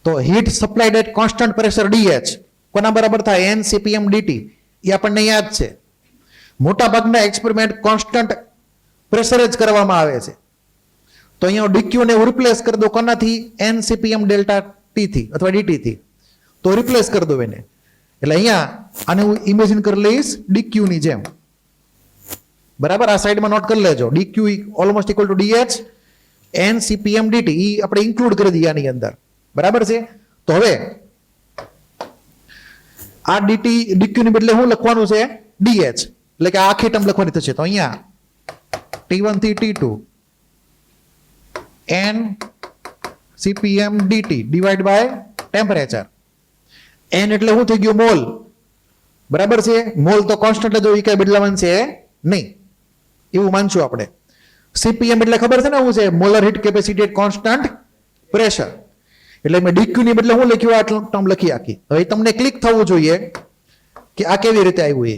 Speaker 1: તો heat supplied at constant pressure DH કોના બરાબર થાય? N CPM DT. એ આપણને યાદ છે. મોટાભાગના એક્સપેરિમેન્ટ કોન્સ્ટન્ટ પ્રેશરે જ કરવામાં આવે છે. તો અહીંયા ડીક્યુ ને રિપ્લેસ કરી દો કોનાથી? એન સીપીએમ ડેલ્ટા ટી થી અથવા ડીટી થી. તો રિપ્લેસ કરી દો એને. એટલે અહીંયા આને હું ઇમેજિન કરી લઈશ ડીક્યુ ની જેમ. બરાબર? આ સાઈડમાં નોટ કરી લેજો. DQ almost equal to DH N CPM DT. એ આપણે ઇન્ક્લુડ કરી દઈએ આની અંદર. બરાબર છે? તો હવે આ ડીક્યુ ની બદલે શું લખવાનું છે? ડીએચ. એટલે કે આખી ટર્મ લખવાની થશે. તો અહીંયા T1 થી T2 n CPM dt divide by temperature. n એટલે શું થઈ ગયું? મોલ. બરાબર છે? મોલ તો કોન્સ્ટન્ટ જ હોય, કઈ બદલાવાનું છે નહીં, એવું માનશું આપણે. CPM એટલે ખબર છે ને શું છે? Molar heat capacity at constant pressure. એટલે મેં ડીક્યુ ની બદલે હું લખ્યું? આ ટર્મ લખી આખી. હવે તમને ક્લિક થવું જોઈએ કે આ કેવી રીતે આવ્યું એ.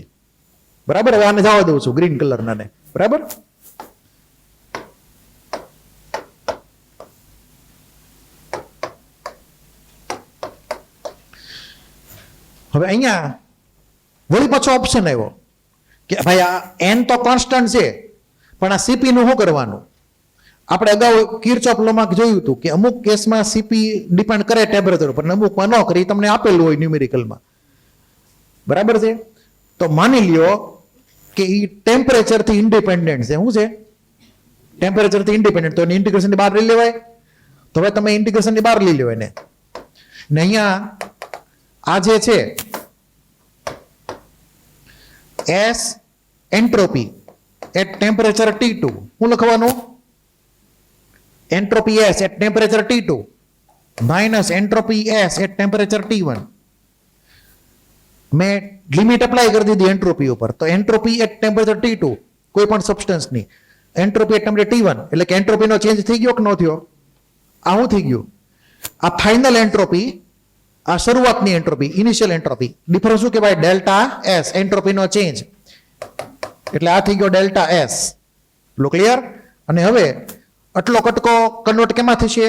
Speaker 1: બરાબર? હવે આને જવા દઉં છું ગ્રીન કલરના ને. બરાબર? હવે અહીંયા વળી પાછો ઓપ્શન આવ્યો કે ભાઈ આ એન તો કોન્સ્ટન્ટ છે પણ આ સીપી નું શું કરવાનું? આપણે અગાઉ કિર્ચોફ લોમાં જોયું હતું કે અમુક કેસમાં સીપી ડિપેન્ડ કરે ટેમ્પરેચર ઉપર, અમુકમાં ન કરે. તમને આપેલું હોય ન્યુમેરિકલમાં. બરાબર છે? તો માની લ્યો કે એ ટેમ્પરેચરથી ઇન્ડિપેન્ડન્ટ છે. શું છે? ટેમ્પરેચરથી ઇન્ડિપેન્ડન્ટ. તો એની ઇન્ટિગ્રેશનની બહાર લઈ લેવાય. તો હવે તમે ઇન્ટિગ્રેશનની બહાર લઈ લો એને. ને અહીંયા આ જે છે S entropy at temperature T2 શું લખવાનું? Entropy S at temperature T2 minus entropy S at temperature T1. મેં લિમિટ અપ્લાય કરી દીધી એન્ટ્રોપી ઉપર. તો એન્ટ્રોપી એટ ટેમ્પરેચર T2 કોઈ પણ સબસ્ટન્સની, એન્ટ્રોપી એટ ટેમ્પરેચર T1 એટલે કે એન્ટ્રોપીનો ચેન્જ થઈ ગયો કે ન થયો? આ શું થઈ ગયું? આ ફાઇનલ એન્ટ્રોપી, આ શરૂઆતની એન્ટ્રોપી, ઇનિશિયલ એન્ટ્રોપી. ડિફરન્સ શું કહેવાય? ડેલ્ટા એસ, એન્ટ્રોપીનો ચેન્જ. એટલે આ થઈ ગયો ડેલ્ટા એસ. લો ક્લિયર? અને હવે આટલો કટકો કન્વર્ટ કેમાં થશે?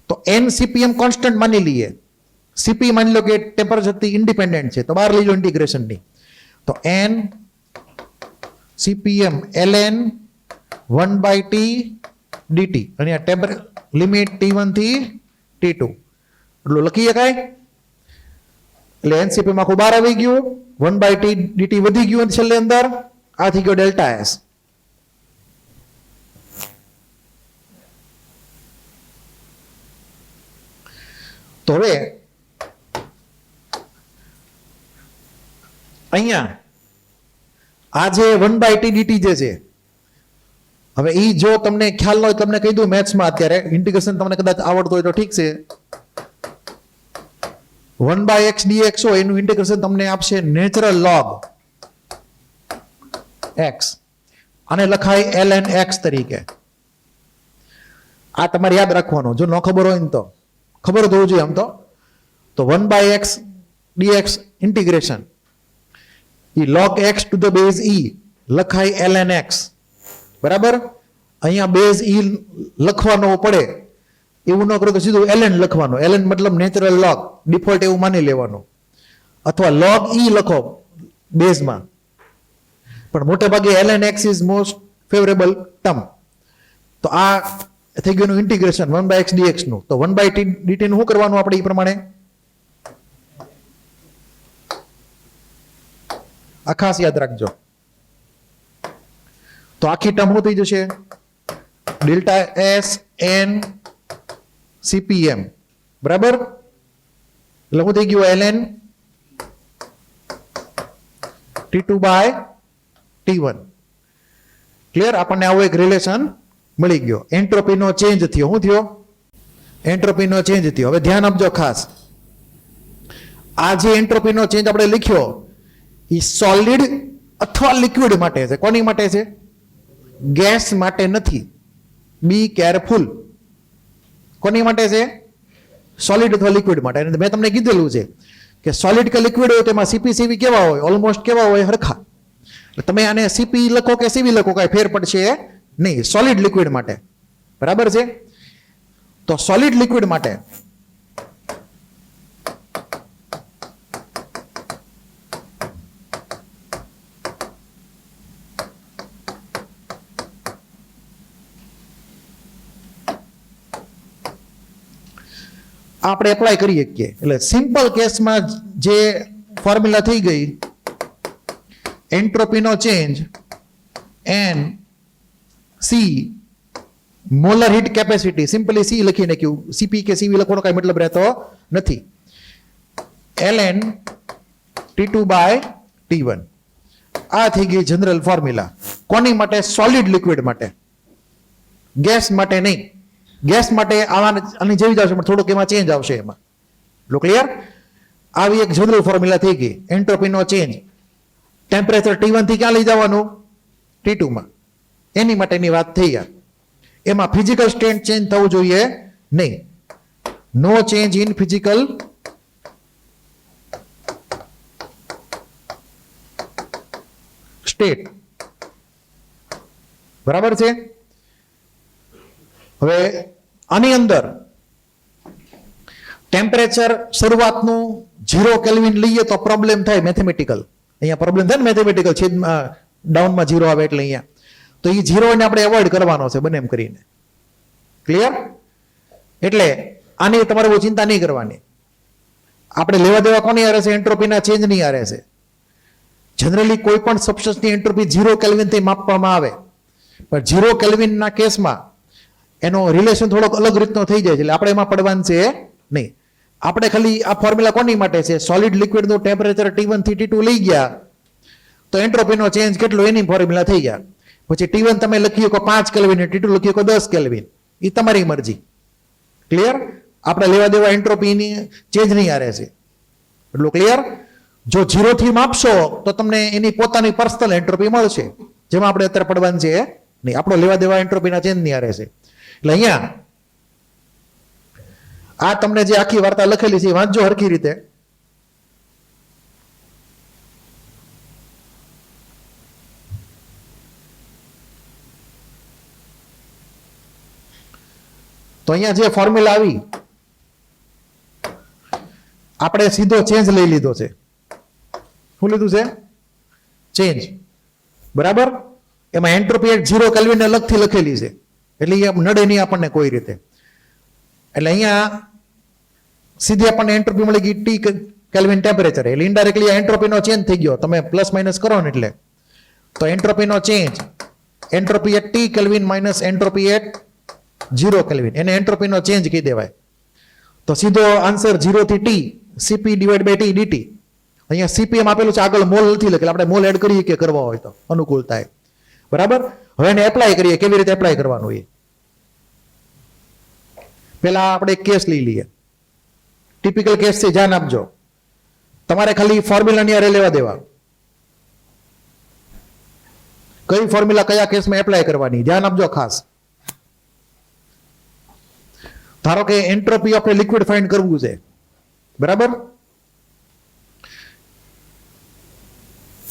Speaker 1: તો એન સીપીએમ કોન્સ્ટન્ટ માની લઈએ. સીપી માની લો કે ટેમ્પરેચરથી ઇન્ડિપેન્ડન્ટ છે, તો બહાર લઈ લો ઇન્ટિગ્રેશનની. તો N CPM ln 1/t dt અને આ ટેમ્પરેચર લિમિટ T1 થી T2 એટલું લખી શકાય. એટલે એનસીપી માં આખું બહાર આવી ગયું, 1/t dt વધી ગયું છેલ્લે અંદર. આ થઈ ગયો ડેલ્ટા એસ. તો હવે અહીંયા આ જે 1/t dt જે છે, હવે ઈ જો તમને ખ્યાલ ન હોય, તમને કહી દઉં મેથ્સમાં અત્યારે ઇન્ટિગ્રેશન તમને કદાચ આવડતું હોય તો ઠીક છે. 1/x dx હોય એનું ઇન્ટિગ્રેશન તમને આપશે નેચરલ લોગ x. આને લખાય ln x તરીકે. આ તમારે યાદ રાખવાનું, જો ન ખબર હોય ને તો ખબર જ હોવું જોઈએ આમ તો 1/x dx integration A log x to the base e લખાય ln x. બરાબર? અહીંયા બેઝ e લખવાનો પડે એવું ન કરો તો સીધું ln લખવાનું. ln મતલબ નેચરલ લોગ, ડિફોલ્ટ એવું માની લેવાનું. અથવા log e લખો બેઝમાં, પણ મોટે ભાગે ln x is most favourable term. તો આ થઈ ગયું ઇન્ટિગ્રેશન 1/x dx નું. તો 1/t dt નું શું કરવાનું આપણે એ પ્રમાણે? આ ખાસ યાદ રાખજો. તો આખી ટર્મ શું થઈ જશે? ડેલ્ટા એસ એન સીપીએમ, બરાબર? એટલે શું થઈ ગયું? LN T2 by T1. Clear? આપણને આવો એક રિલેશન મળી ગયો. એન્ટ્રોપીનો ચેન્જ થયો. શું થયો? એન્ટ્રોપીનો ચેન્જ થયો. હવે ધ્યાન આપજો ખાસ, આ જે એન્ટ્રોપીનો ચેન્જ આપણે લખ્યો એ સોલિડ અથવા લિક્વિડ માટે છે. કોની માટે છે? ગેસ માટે નથી. Be careful. કોની માટે છે? સોલિડ અથવા લિક્વિડ માટે. અને મેં તમને કીધેલું છે કે સોલિડ કે લિક્વિડ હોય તેમાં સીપી સીવી કેવા હોય? ઓલમોસ્ટ કેવા હોય? હરખા. તમે આને સીપી લખો કે સીવી લખો કાંઈ ફેર પડશે નહીં. સોલિડ લિક્વિડ માટે, બરાબર છે? તો સોલિડ લિક્વિડ માટે આપણે એપ્લાય કરી શકીએ. એટલે સિમ્પલ કેસમાં જે ફોર્મ્યુલા થઈ ગઈ, એન્ટ્રોપીનો change N C molar heat capacity, simply C લખી નાખ્યું. સીપી કે સીવી લખવાનો કઈ મતલબ રહેતો નથી. LN T2 by T1. આ થઈ ગઈ જનરલ ફોર્મ્યુલા. કોની માટે? સોલિડ લિક્વિડ માટે, ગેસ માટે નહીં. ગેસ માટે આની જેવી જ આવશે, પણ થોડુંક એમાં ચેન્જ આવશે એમાં. લો ક્લિયર? આવી એક જનરલ ફોર્મ્યુલા થઈ ગઈ. એન્ટ્રોપીનો ચેન્જ ટેમ્પરેચર T1 થી ક્યાં લઈ જવાનું? T2 માં. એની માટેની વાત થઈ યાર. એમાં ફિઝિકલ સ્ટેટ ચેન્જ થવું જોઈએ નહીં. નો ચેન્જ ઇન ફિઝિકલ સ્ટેટ, બરાબર છે? હવે આની અંદર ટેમ્પરેચર શરૂઆતનું 0 કેલ્વિન લઈએ તો પ્રોબ્લેમ થાય મેથેમેટિકલ. અહીંયા પ્રોબ્લેમ થાય ને મેથેમેટિકલ, છેદમાં ડાઉનમાં 0 આવે એટલે અહીંયા. તો એ 0 ને આપણે એવોઇડ કરવાનો છે બને એમ કરીને. ક્લિયર? એટલે આની તમારે બહુ ચિંતા નહીં કરવાની. આપણે લેવા દેવા કોની હારે છે? એન્ટ્રોપીના ચેન્જ ની હારે છે. જનરલી કોઈ પણ સબસ્ટન્સની એન્ટ્રોપી 0 કેલ્વિન થી માપવામાં આવે, પણ 0 કેલ્વિનના કેસમાં એનો રિલેશન થોડોક અલગ રીતનો થઈ જાય છે. એટલે આપણે એમાં પડવાનું છે નહીં. આપણે ખાલી આ ફોર્મ્યુલા કોની માટે છે? સોલિડ લિક્વિડનું ટેમ્પરેચર T1 થી T2 લઈ ગયા તો એન્ટ્રોપીનો ચેન્જ કેટલો એની ફોર્મ્યુલા થઈ ગયા. પછી T1 તમે લખી શકો 5 કેલ્વિન, T2 લખી શકો 10 કેલ્વિન. એ તમારી મરજી. ક્લિયર? આપણે લેવા દેવા એન્ટ્રોપીની ચેન્જ નહીં આરે છે. એટલું ક્લિયર? જો 0 થી માપશો તો તમને એની પોતાની પર્સનલ એન્ટ્રોપી મળશે, જેમાં આપણે અત્યારે પડવાનું છે નહીં. આપણો લેવા દેવા એન્ટ્રોપીના ચેન્જ નહીં આરે છે. એટલે અહીંયા આ તમને જે આખી વાર્તા લખેલી છે વાંચજો હરખી રીતે. તો અહીંયા જે ફોર્મ્યુલા આવી, આપણે સીધો ચેન્જ લઈ લીધો છે. શું લીધું છે? ચેન્જ, બરાબર? એમાં એન્ટ્રોપી 0 કેલ્વિન અલગથી લખેલી છે, એટલે એ નડે નહીં આપણને કોઈ રીતે. એટલે અહીંયા સીધી આપણને એન્ટ્રોપી મળી ગઈ T કેલ્વિન ટેમ્પરેચર. એટલે ઇનડાયરેક્ટલી એન્ટ્રોપીનો ચેન્જ થઈ ગયો. તમે પ્લસ માઇનસ કરો ને એટલે તો એન્ટ્રોપીનો change, entropy at T kelvin minus entropy at 0 kelvin, એને એન્ટ્રોપીનો ચેન્જ કહી દેવાય. તો સીધો આન્સર 0 થી T CP divide by T dt. અહીંયા CPM આપેલું છે, આગળ મોલ નથી લખેલું. આપણે મોલ એડ કરીએ કે કરવા હોય તો અનુકૂળ થાય, બરાબર? હવે એને એપ્લાય કરીએ. કેવી રીતે એપ્લાય કરવાનું એ પેલા આપણે એક કેસ લઈ લઈએ. ટિપિકલ કેસ છે, ધ્યાન આપજો. તમારે ખાલી ફોર્મ્યુલાની હારે લેવા દેવા. કઈ ફોર્મ્યુલા કયા કેસમાં એપ્લાય કરવાની ધ્યાન આપજો ખાસ. ધારો કે એન્ટ્રોપી આપણે લિક્વિડ ફાઇન્ડ કરવું છે, બરાબર?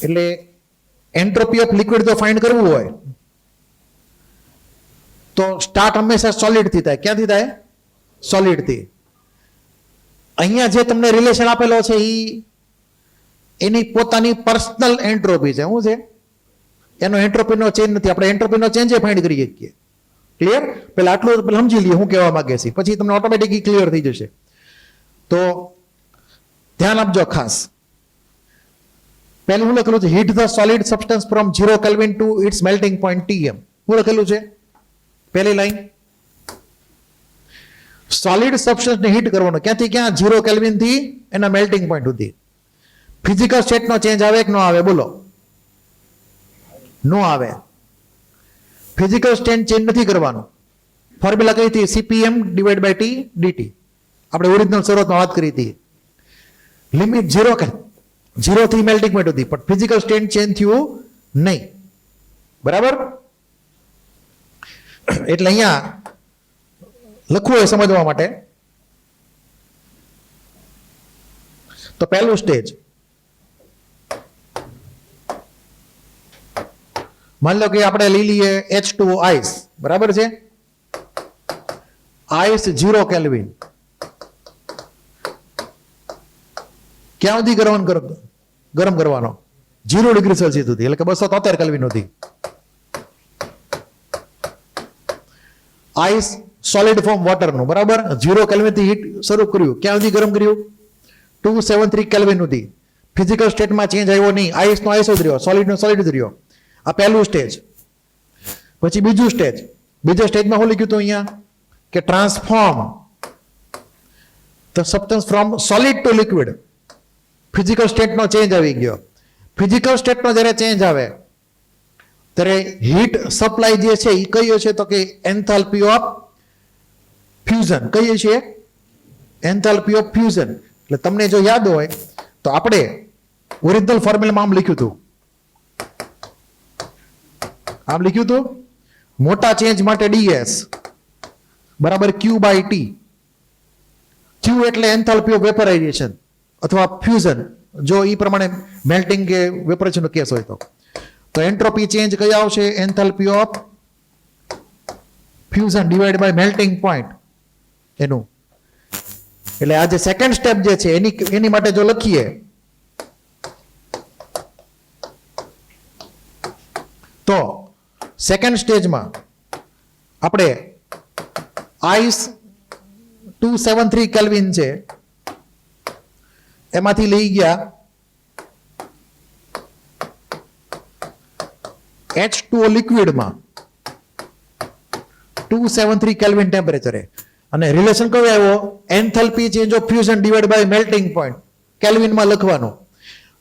Speaker 1: એટલે એન્ટ્રોપી ઓફ લિક્વિડ જો ફાઇન્ડ કરવું હોય તો સ્ટાર્ટ હંમેશા સોલિડ થી થાય. ક્યાંથી થાય? સોલિડ થી. અહીંયા જે તમને રિલેશન આપેલો છે એની પોતાની પર્સનલ એન્ટ્રોપી છે. શું છે? એનો એન્ટ્રોપીનો ચેન્જ નથી. આપણે એન્ટ્રોપીનો ચેન્જ ફાઇન્ડ કરી શકીએ. ક્લિયર? પેલા આટલું સમજી લઈએ હું કહેવા માંગે છે, પછી તમને ઓટોમેટિકલી ક્લિયર થઈ જશે. તો ધ્યાન આપજો ખાસ. પહેલું હું લખેલું છે heat the solid substance from 0 kelvin to its melting point Tm. હું લખેલું છે પહેલી લાઈન, સોલિડ સબસ્ટન્સ ને હીટ કરવાનો ક્યાંથી ક્યાં 0 કેલ્વિન થી એના મેલ્ટિંગ પોઈન્ટ સુધી. ફિઝિકલ સ્ટેટ નો ચેન્જ આવે કે ન આવે? બોલો. નો આવે. ફિઝિકલ સ્ટેટ ચેન્જ નથી કરવાનું. ફોર્મ્યુલા કઈ હતી? CPm divide by T dt. આપણે ઓરિજિનલ શરૂઆતમાં વાત કરી હતી. લિમિટ 0 થી મેલ્ટિંગ પોઈન્ટ હતી, પણ ફિઝિકલ સ્ટેટ ચેન્જ થયું નહીં. બરાબર? એટલે અહીંયા લખવું હોય સમજવા માટે તો પહેલું સ્ટેજ, માની લો કે આપણે લઈ લઈએ H2O આઈસ. બરાબર છે? આઈસ 0 કેલ્વિન ક્યાં સુધી ગરમ કરવાનો? 0 ડિગ્રી સેલ્સિયસ સુધી, એટલે કે 273 કેલ્વિન સુધી. આઈસ સોલિડ ફોર્મ વોટરનું. બરાબર? 0 કેલ્વિન થી હીટ શરૂ કર્યું, ક્યાં સુધી ગરમ કર્યું? 273 કેલ્વિન સુધી. ફિઝિકલ સ્ટેટમાં ચેન્જ આવ્યો નહીં. આઈસ નો આઈસ જ રહ્યો, સોલિડ નો સોલિડ જ રહ્યો. આ પહેલું સ્ટેજ. પછી બીજું સ્ટેજ. બીજા સ્ટેજમાં શું લખ્યું હતું અહીંયા કે transform the substance from solid to liquid. Physical સ્ટેટનો ચેન્જ આવી ગયો. ફિઝિકલ સ્ટેટનો જ્યારે ચેન્જ આવે ત્યારે હીટ સપ્લાય જે છે એ કઈ છે? તો કે એન્થાલ્પી ઓફ ફ્યુઝન. કહીએ છીએ એન્થાલ્પી ઓફ ફ્યુઝન. એટલે તમને જો યાદ હોય તો આપણે ઓરિજિનલ ફોર્મ્યુલામાં આમ લખ્યું હતું. આમ લખ્યું હતું, મોટા ચેન્જ માટે ds બરાબર Q બાય T. Q એટલે એન્થાલ્પી ઓફ વેપરાઇઝેશન અથવા ફ્યુઝન, જો એ પ્રમાણે મેલ્ટિંગ કે વેપરેશનનો કેસ હોય તો એન્ટ્રોપી ચેન્જ કઈ આવશે? Enthalpy of fusion divide by melting point એનું. એટલે આ જે સેકન્ડ સ્ટેપ જે છે એની માટે જો લખીએ તો સેકન્ડ સ્ટેજમાં આપણે આઈસ 273 કેલ્વિન છે એમાંથી લઈ ગયા H2O લિક્વિડમાં 273 કેલ્વિન ટેમ્પરેચરે. અને રિલેશન કયો આવ્યો? Enthalpy change of fusion divide by melting point કેલ્વિનમાં લખવાનો.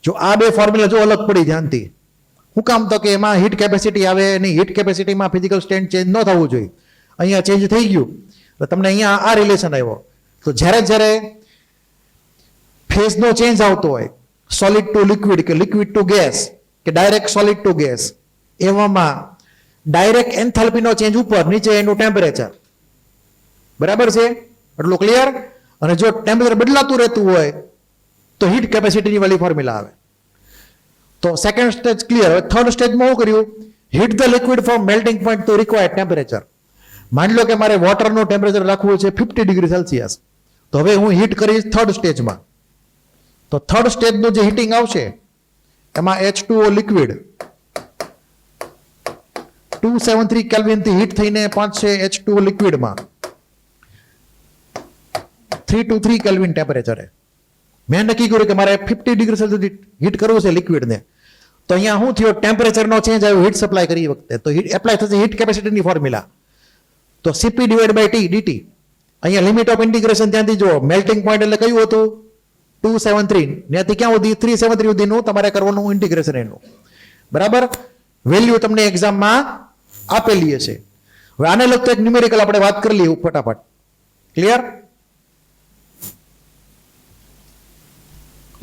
Speaker 1: જો આ બે ફોર્મ્યુલા જો અલગ પડી ધ્યાનથી. શું કામ? તો કે એમાં હીટ કેપેસિટી આવે નહીં. હીટ કેપેસિટીમાં ફિઝિકલ સ્ટેટ ચેન્જ ન થવું જોઈએ. અહીંયા ચેન્જ થઈ ગયું તો તમને અહીંયા આ રિલેશન આવ્યો. તો જ્યારે ફેઝનો ચેન્જ આવતો હોય, સોલિડ ટુ લિક્વિડ કે લિક્વિડ ટુ ગેસ કે ડાયરેક્ટ સોલિડ ટુ ગેસ, એવામાં ડાયરેક્ટ એન્થાલ્પીનો ચેન્જ ઉપર નીચે એનું ટેમ્પરેચર. બરાબર છે? એટલું ક્લિયર? અને જો ટેમ્પરેચર બદલાતું રહેતું હોય તો હીટ કેપેસિટીની વાળી ફોર્મ્યુલા આવે. તો સેકન્ડ સ્ટેજ ક્લિયર. હવે થર્ડ સ્ટેજમાં શું કર્યું? Heat the liquid from melting point to required temperature. માની લો કે મારે વોટરનું ટેમ્પરેચર રાખવું છે 50 ડિગ્રી સેલ્સિયસ, તો હવે હું હીટ કરીશ થર્ડ સ્ટેજમાં. તો થર્ડ સ્ટેજનું જે હીટિંગ આવશે એમાં H2O લિક્વિડ 273 કેલ્વિન થી હીટ થઈને પહોંચશે H2O લિક્વિડમાં 323 કેલ્વિન ટેમ્પરેચરે. મેં નક્કી કર્યું કે મારે 50 ડિગ્રી સેલ્સિયસ હીટ કરવું છે લિક્વિડને. તો અહીંયા શું થયો? ટેમ્પરેચરનો ચેન્જ આવ્યો હીટ સપ્લાય કરી વખતે. તો હીટ એપ્લાય થશે હીટ કેપેસિટીની ફોર્મ્યુલા. તો CP divide by T dt. અહીંયા લિમિટ ઓફ ઇન્ટિગ્રેશન ત્યાંથી જો મેલ્ટિંગ પોઈન્ટ એટલે કયું હતું? 273. ત્યાંથી ક્યાં સુધી? 373 સુધીનું તમારે કરવાનું ઇન્ટિગ્રેશન એનું. બરાબર? વેલ્યુ તમને એક્ઝામમાં આપેલી હશે. હવે આને લગતો એક ન્યુમેરિકલ આપણે વાત કરી લઈએ ફટાફટ. ક્લિયર?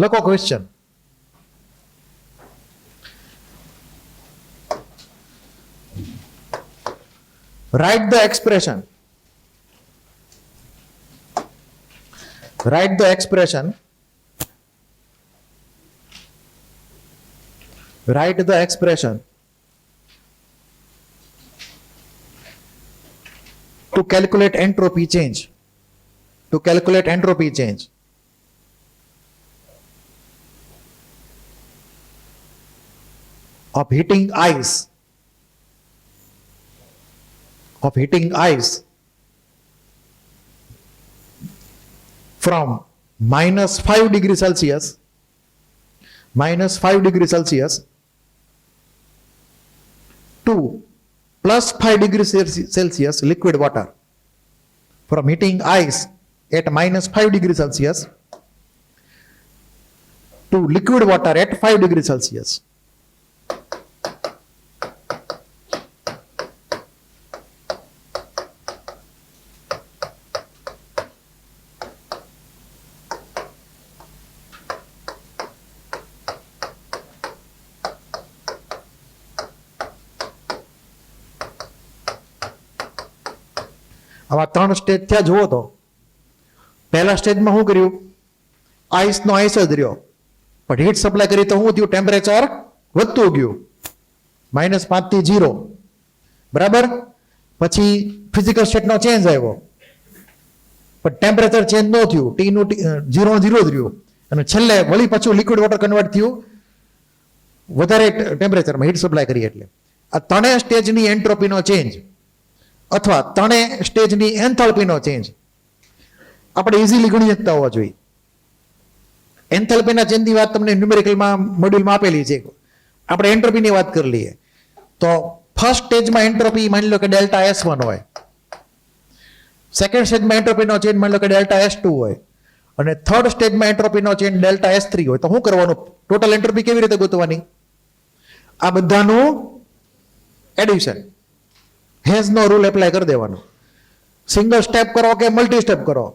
Speaker 1: લખો question. Write the expression. Write the expression. Write the expression to calculate entropy change. To calculate entropy change. Of heating ice. Of heating ice from -5 degrees Celsius -5 degree Celsius to +5 degree Celsius liquid water, from heating ice at -5 degree Celsius to liquid water at 5 degree Celsius. આવા 3 સ્ટેજ થયા. જુઓ તો પહેલા સ્ટેજમાં શું કર્યું, આઈસનો આઈસ જ રહ્યો, પણ હીટ સપ્લાય કરી તો શું થયું, ટેમ્પરેચર વધતું ગયું -5 થી 0, બરાબર. પછી ફિઝિકલ સ્ટેટનો ચેન્જ આવ્યો, પણ ટેમ્પરેચર ચેન્જ ન થયું, ટીનું 0 જ રહ્યું, અને છેલ્લે વળી પાછું લિક્વિડ વોટર કન્વર્ટ થયું વધારે ટેમ્પરેચરમાં હીટ સપ્લાય કરી. એટલે આ 3 સ્ટેજની એન્ટ્રોપીનો ચેન્જ અથવા 3 સ્ટેજની એન્થાલ્પીનો ચેન્જ આપણે ઇઝીલી ગણી શકતા હોવા જોઈએ. એન્થાલ્પીના ચેન્જની વાત તમને ન્યુમેરિકલમાં મોડ્યુલમાં આપેલી છે. આપણે એન્ટ્રોપીની વાત કરી લઈએ તો ફર્સ્ટ સ્ટેજમાં એન્ટ્રોપી માની લો કે ડેલ્ટા S1 હોય, સેકન્ડ સ્ટેજમાં એન્ટ્રોપીનો ચેન્જ માની લો કે ડેલ્ટા S2 હોય, અને થર્ડ સ્ટેજમાં એન્ટ્રોપીનો ચેન્જ ડેલ્ટા S3 હોય. તો શું કરવાનું, ટોટલ એન્ટ્રોપી કેવી રીતે ગોતવાની, આ બધાનું એડિશન, હેઝનો રૂલ એપ્લાય કરી દેવાનો. સિંગલ સ્ટેપ કરો કે મલ્ટી સ્ટેપ કરો,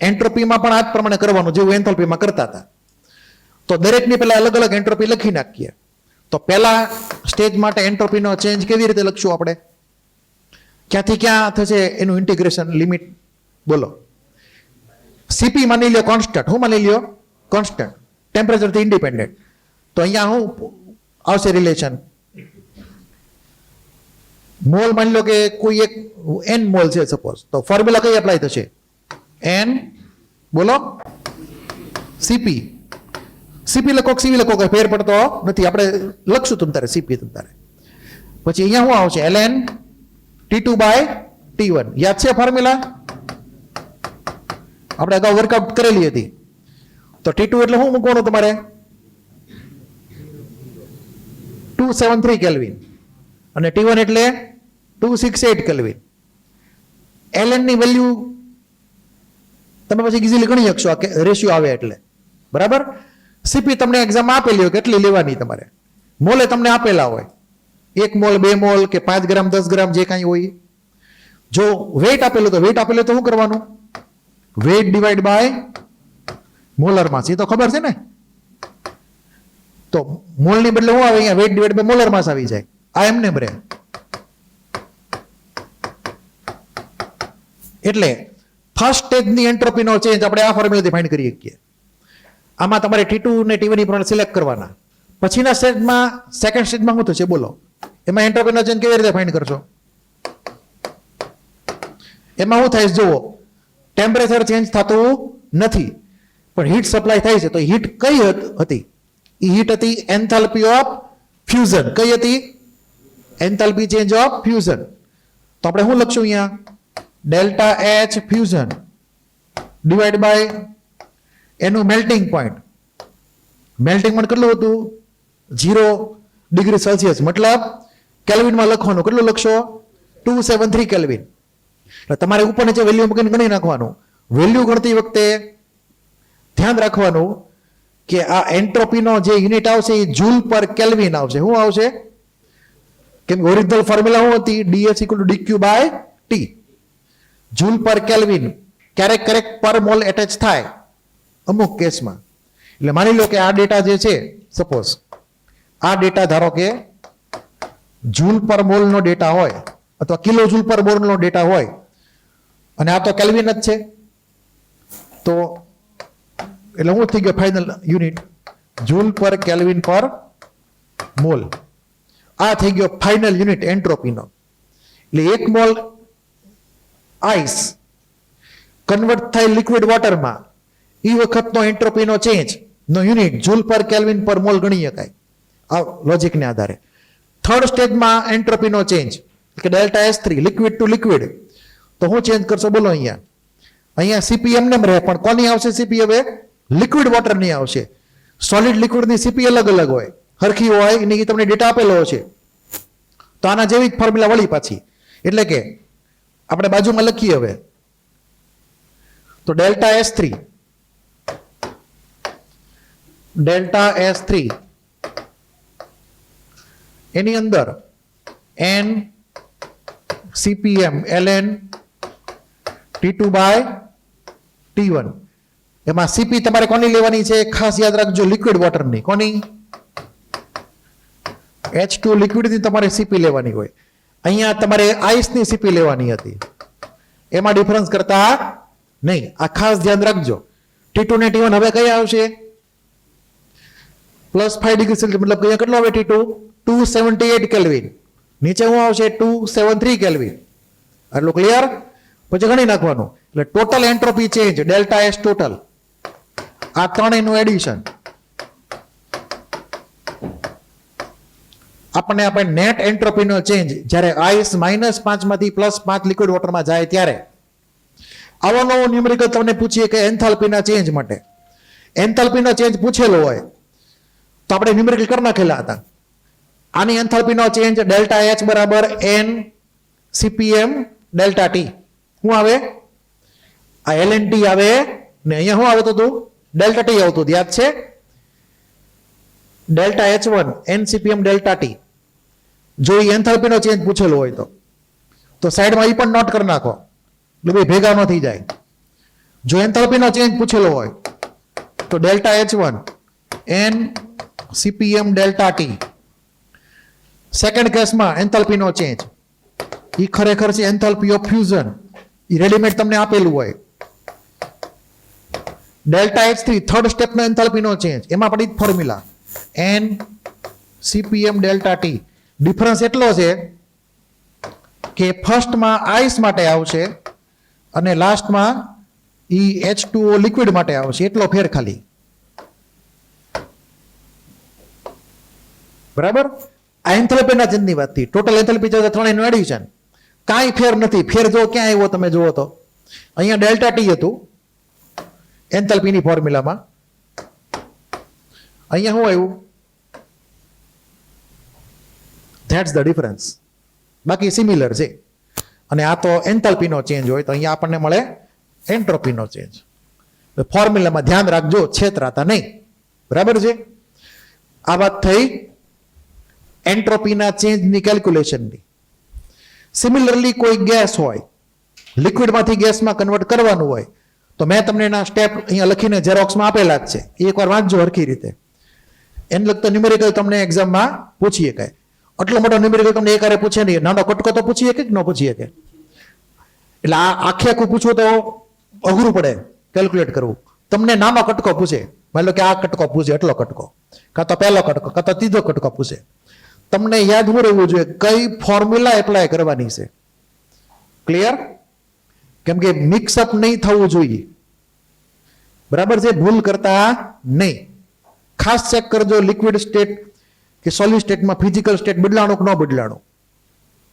Speaker 1: એન્ટ્રોપીમાં પણ આ જ પ્રમાણે કરવાનું જેવું એન્થાલ્પીમાં કરતા હતા. તો દરેકની પહેલા અલગ અલગ એન્ટ્રોપી લખી નાખીએ. તો પહેલા સ્ટેજ માટે એન્ટ્રોપીનો ચેન્જ કેવી રીતે લખશું આપણે, ક્યાંથી ક્યાં થશે એનું ઇન્ટિગ્રેશન લિમિટ બોલો. સીપી માની લ્યો કોન્સ્ટન્ટ, હું માની લ્યો કોન્સ્ટન્ટ, ટેમ્પરેચરથી ઇન્ડિપેન્ડન્ટ. તો અહીંયા શું આવશે રિલેશન, મોલ માની લો કે કોઈ એક n મોલ છે સપોઝ, તો ફોર્મ્યુલા કઈ એપ્લાય થશે, n બોલો સીપી. સીપી લખો સીવી લખો કઈ ફેર પડતો નથી, આપણે લખશું તમ તારે સીપી તમ તારે. પછી અહીંયા શું આવશે, ln T2/T1. યાદ છે ફોર્મ્યુલા, આપણે અગાઉ વર્કઆઉટ કરેલી હતી. તો T2 એટલે શું મૂકવાનું તમારે, 273 કેલ્વિન, અને T1 એટલે 268 કેલ્વિન. ln ની વેલ્યુ તમે પછી ઇઝીલી ગણી શકશો આ રેશિયો આવે એટલે, બરાબર. સીપી તમને એક્ઝામમાં આપેલી હોય કેટલી લેવાની તમારે, મોલે તમને આપેલા હોય 1 મોલ 2 મોલ કે 5 ગ્રામ 10 ગ્રામ જે કાંઈ હોય. જો વેઇટ આપેલું તો વેઇટ આપેલું તો શું કરવાનું, વેઇટ ડિવાઈડ બાય મોલર માસ, એ તો ખબર છે ને. તો મોલની બદલે શું આવે અહીંયા, વેઇટ ડિવાઈડ બાય મોલર માસ આવી જાય. આ એમને બ્રે. એટલે ફર્સ્ટ સ્ટેજની એન્ટ્રોપીનો ચેન્જ આપણે આ ફોર્મ્યુલાથી ફાઇન્ડ કરી શકીએ. આમાં તમારે T2 ને T1 ની પ્રમાણે સિલેક્ટ કરવાના. પછીના સ્ટેજમાં સેકન્ડ સ્ટેજમાં શું થશે બોલો, એમાં એન્ટ્રોપીનો ચેન્જ કેવી રીતે ફાઇન્ડ કરશો. એમાં શું થાય જુઓ, ટેમ્પરેચર ચેન્જ થતું નથી પણ હીટ સપ્લાય થાય છે. તો હીટ કઈ હતી, એ હીટ હતી એન્થાલ્પી ઓફ ફ્યુઝન. કઈ હતી, એન્થાલ્પી ચેન્જ ઓફ ફ્યુઝન. તો આપણે શું લખશું અહીંયા, delta H fusion divide by એનું મેલ્ટિંગ પોઈન્ટ. મેલ્ટિંગ પોઈન્ટ કેટલું હતું, 0 ડિગ્રી સેલ્સિયસ, મતલબ કેલ્વિનમાં લખવાનું. કેટલું લખશો, 273 કેલ્વિન. તમારે ઉપર નીચે વેલ્યુ મૂકીને ગણી નાખવાનું. વેલ્યુ ગણતી વખતે ધ્યાન રાખવાનું કે આ એન્ટ્રોપીનો જે યુનિટ આવશે એ જૂલ પર કેલ્વિન આવશે. શું આવશે, કેમ ઓરિજિનલ ફોર્મ્યુલા શું હતી, dH=dQ/T, જૂલ પર કેલ્વિન. ક્યારેક ક્યારેક પર મોલ એટેચ થાય અમુક કેસમાં. એટલે માની લો કે આ ડેટા જે છે, સપોઝ આ ડેટા ધારો કે જૂલ પર મોલનો ડેટા હોય અથવા કિલો જૂલ પર મોલનો ડેટા હોય, અને આ તો કેલ્વિન જ છે. તો એટલે શું થઈ ગયો ફાઇનલ યુનિટ, જૂલ પર કેલ્વિન પર મોલ. આ થઈ ગયો ફાઇનલ યુનિટ એન્ટ્રોપીનો. એટલે 1 મોલ આઈસ કન્વર્ટ થાય લિક્વિડ વોટરમાં, એ વખતનો એન્ટ્રોપીનો ચેન્જ નો યુનિટ જૂલ પર કેલ્વિન પર મોલ ગણી શકાય આ લોજિકને આધારે. થર્ડ સ્ટેજમાં એન્ટ્રોપીનો ચેન્જ કે delta S3 liquid to liquid. તો હું ચેન્જ કરશો બોલો, અહીંયા સીપી એમને રહે પણ કોની આવશે સીપી, હવે લિક્વિડ વોટરની આવશે. સોલિડ લિક્વિડની સીપી અલગ અલગ હોય, હરખી હોય એની તમને ડેટા આપેલો છે. તો આના જેવી જ ફોર્મ્યુલા વળી પાછી, એટલે કે આપણે બાજુમાં લખીએ હવે તો ડેલ્ટા S3 એની અંદર n CPM ln T2 by T1. એમાં સીપી તમારે કોની લેવાની છે ખાસ યાદ રાખજો, લિક્વિડ વોટરની. કોની? H2 લિક્વિડની તમારે સીપી લેવાની હોય. અહીંયા તમારે આઈસની સીપી લેવાની હતી, એમાં ડિફરન્સ કરતા નહીં. આ ખાસ ધ્યાન રાખજો. T2 ને T1 હવે કયા આવશે? +5 ડિગ્રી સેલ્સિયસ, મતલબ અહીંયા કેટલો આવે? T2 278 kelvin. નીચે શું આવશે? 273 કેલ્વિન. આટલું ક્લિયર? પછી ગણી નાખવાનું. એટલે total entropy change delta S total, આ ત્રણેયનું એડિશન આપણને આપે નેટ એન્ટ્રોપીનો ચેન્જ જ્યારે આઈસ -5 માંથી +5 લિક્વિડ વોટરમાં જાય ત્યારે. આવો નવો ન્યુમેરિકલ તમને પૂછીએ કે એન્થાલ્પીના ચેન્જ માટે, એન્થાલ્પીનો ચેન્જ પૂછેલો હોય તો આપણે ન્યુમેરિકલ કરી નાખેલા હતા. આની એન્થાલ્પીનો ચેન્જ ડેલ્ટા એચ બરાબર n CPM ડેલ્ટા ટી. શું આવે? આ LNT આવે ને અહીંયા શું આવતું હતું? ડેલ્ટા ટી આવતું. યાદ છે? Delta H1 n CPM delta T. જો એ એન્થાલ્પીનો ચેન્જ પૂછેલો હોય તો સાઈડમાં એ પણ નોટ કરી નાખો, એટલે ભાઈ ભેગા ન થઈ જાય. જો એન્થાલ્પીનો ચેન્જ પૂછેલો હોય તો delta H1 n CPM delta T. Second કેસમાં એન્થાલ્પીનો ચેન્જ એ ખરેખર છે enthalpy of fusion, A readymade તમને આપેલું હોય. ડેલ્ટા H3 થર્ડ સ્ટેપનો એન્થાલ્પીનો ચેન્જ, એમાં પણ જ formula n CPM delta T. Difference એટલો છે કે ફર્સ્ટમાં આઈસ માટે આવશે અને લાસ્ટમાં ઈ H2O લિક્વિડ માટે આવશે, એટલો ફેર ખાલી. બરાબર? આ એન્થાલ્પીના ચેન્જની વાત થઈ. ટોટલ એન્થાલ્પી છે ત્રણેયનું એડિશન. કાંઈ ફેર નથી. ફેર જો ક્યાં આવ્યો તમે જુઓ તો અહીંયા ડેલ્ટા ટી હતું એન્થાલ્પીની ફોર્મ્યુલામાં, અહીંયા શું આવ્યું? That's the difference. બાકી સિમિલર છે. અને આ તો એન્થાલ્પીનો ચેન્જ હોય તો અહીંયા આપણને મળે એન્ટ્રોપીનો ચેન્જ. ફોર્મ્યુલામાં ધ્યાન રાખજો, છેતરાતા નહીં. બરાબર છે? આ વાત થઈ એન્ટ્રોપીના ચેન્જની કેલ્ક્યુલેશનની. સિમિલરલી કોઈ ગેસ હોય, લિક્વિડમાંથી ગેસમાં કન્વર્ટ કરવાનું હોય તો મેં તમને એના સ્ટેપ અહીંયા લખીને ઝેરોક્સમાં આપેલા જ છે, એ એકવાર વાંચજો હરખી રીતે. એને લગતો ન્યુમેરિકલ તમને એક્ઝામમાં પૂછીએ કે આટલો મોટો ન્યુમેરિકલ તમને એક હારે પૂછે નહીં, નાનો કટકો તો પૂછીએ કે ન પૂછીએ કે. એટલે આ આખે આખું પૂછવું તો અઘરું પડે કેલ્ક્યુલેટ કરવું. તમને નાનો કટકો પૂછે, માની લો કે આ કટકો પૂછે, એટલો કટકો, કાં તો પહેલો કટકો, કાં તો ત્રીજો કટકો પૂછે. તમને યાદ શું રહેવું જોઈએ? કઈ ફોર્મ્યુલા એપ્લાય કરવાની છે. ક્લિયર? કેમ કે મિક્સઅપ નહીં થવું જોઈએ. બરાબર છે? ભૂલ કરતા નહીં. ખાસ ચેક કરજો લિક્વિડ સ્ટેટ કે સોલિડ સ્ટેટમાં ફિઝિકલ સ્ટેટ બદલાણું કે ન બદલાણું.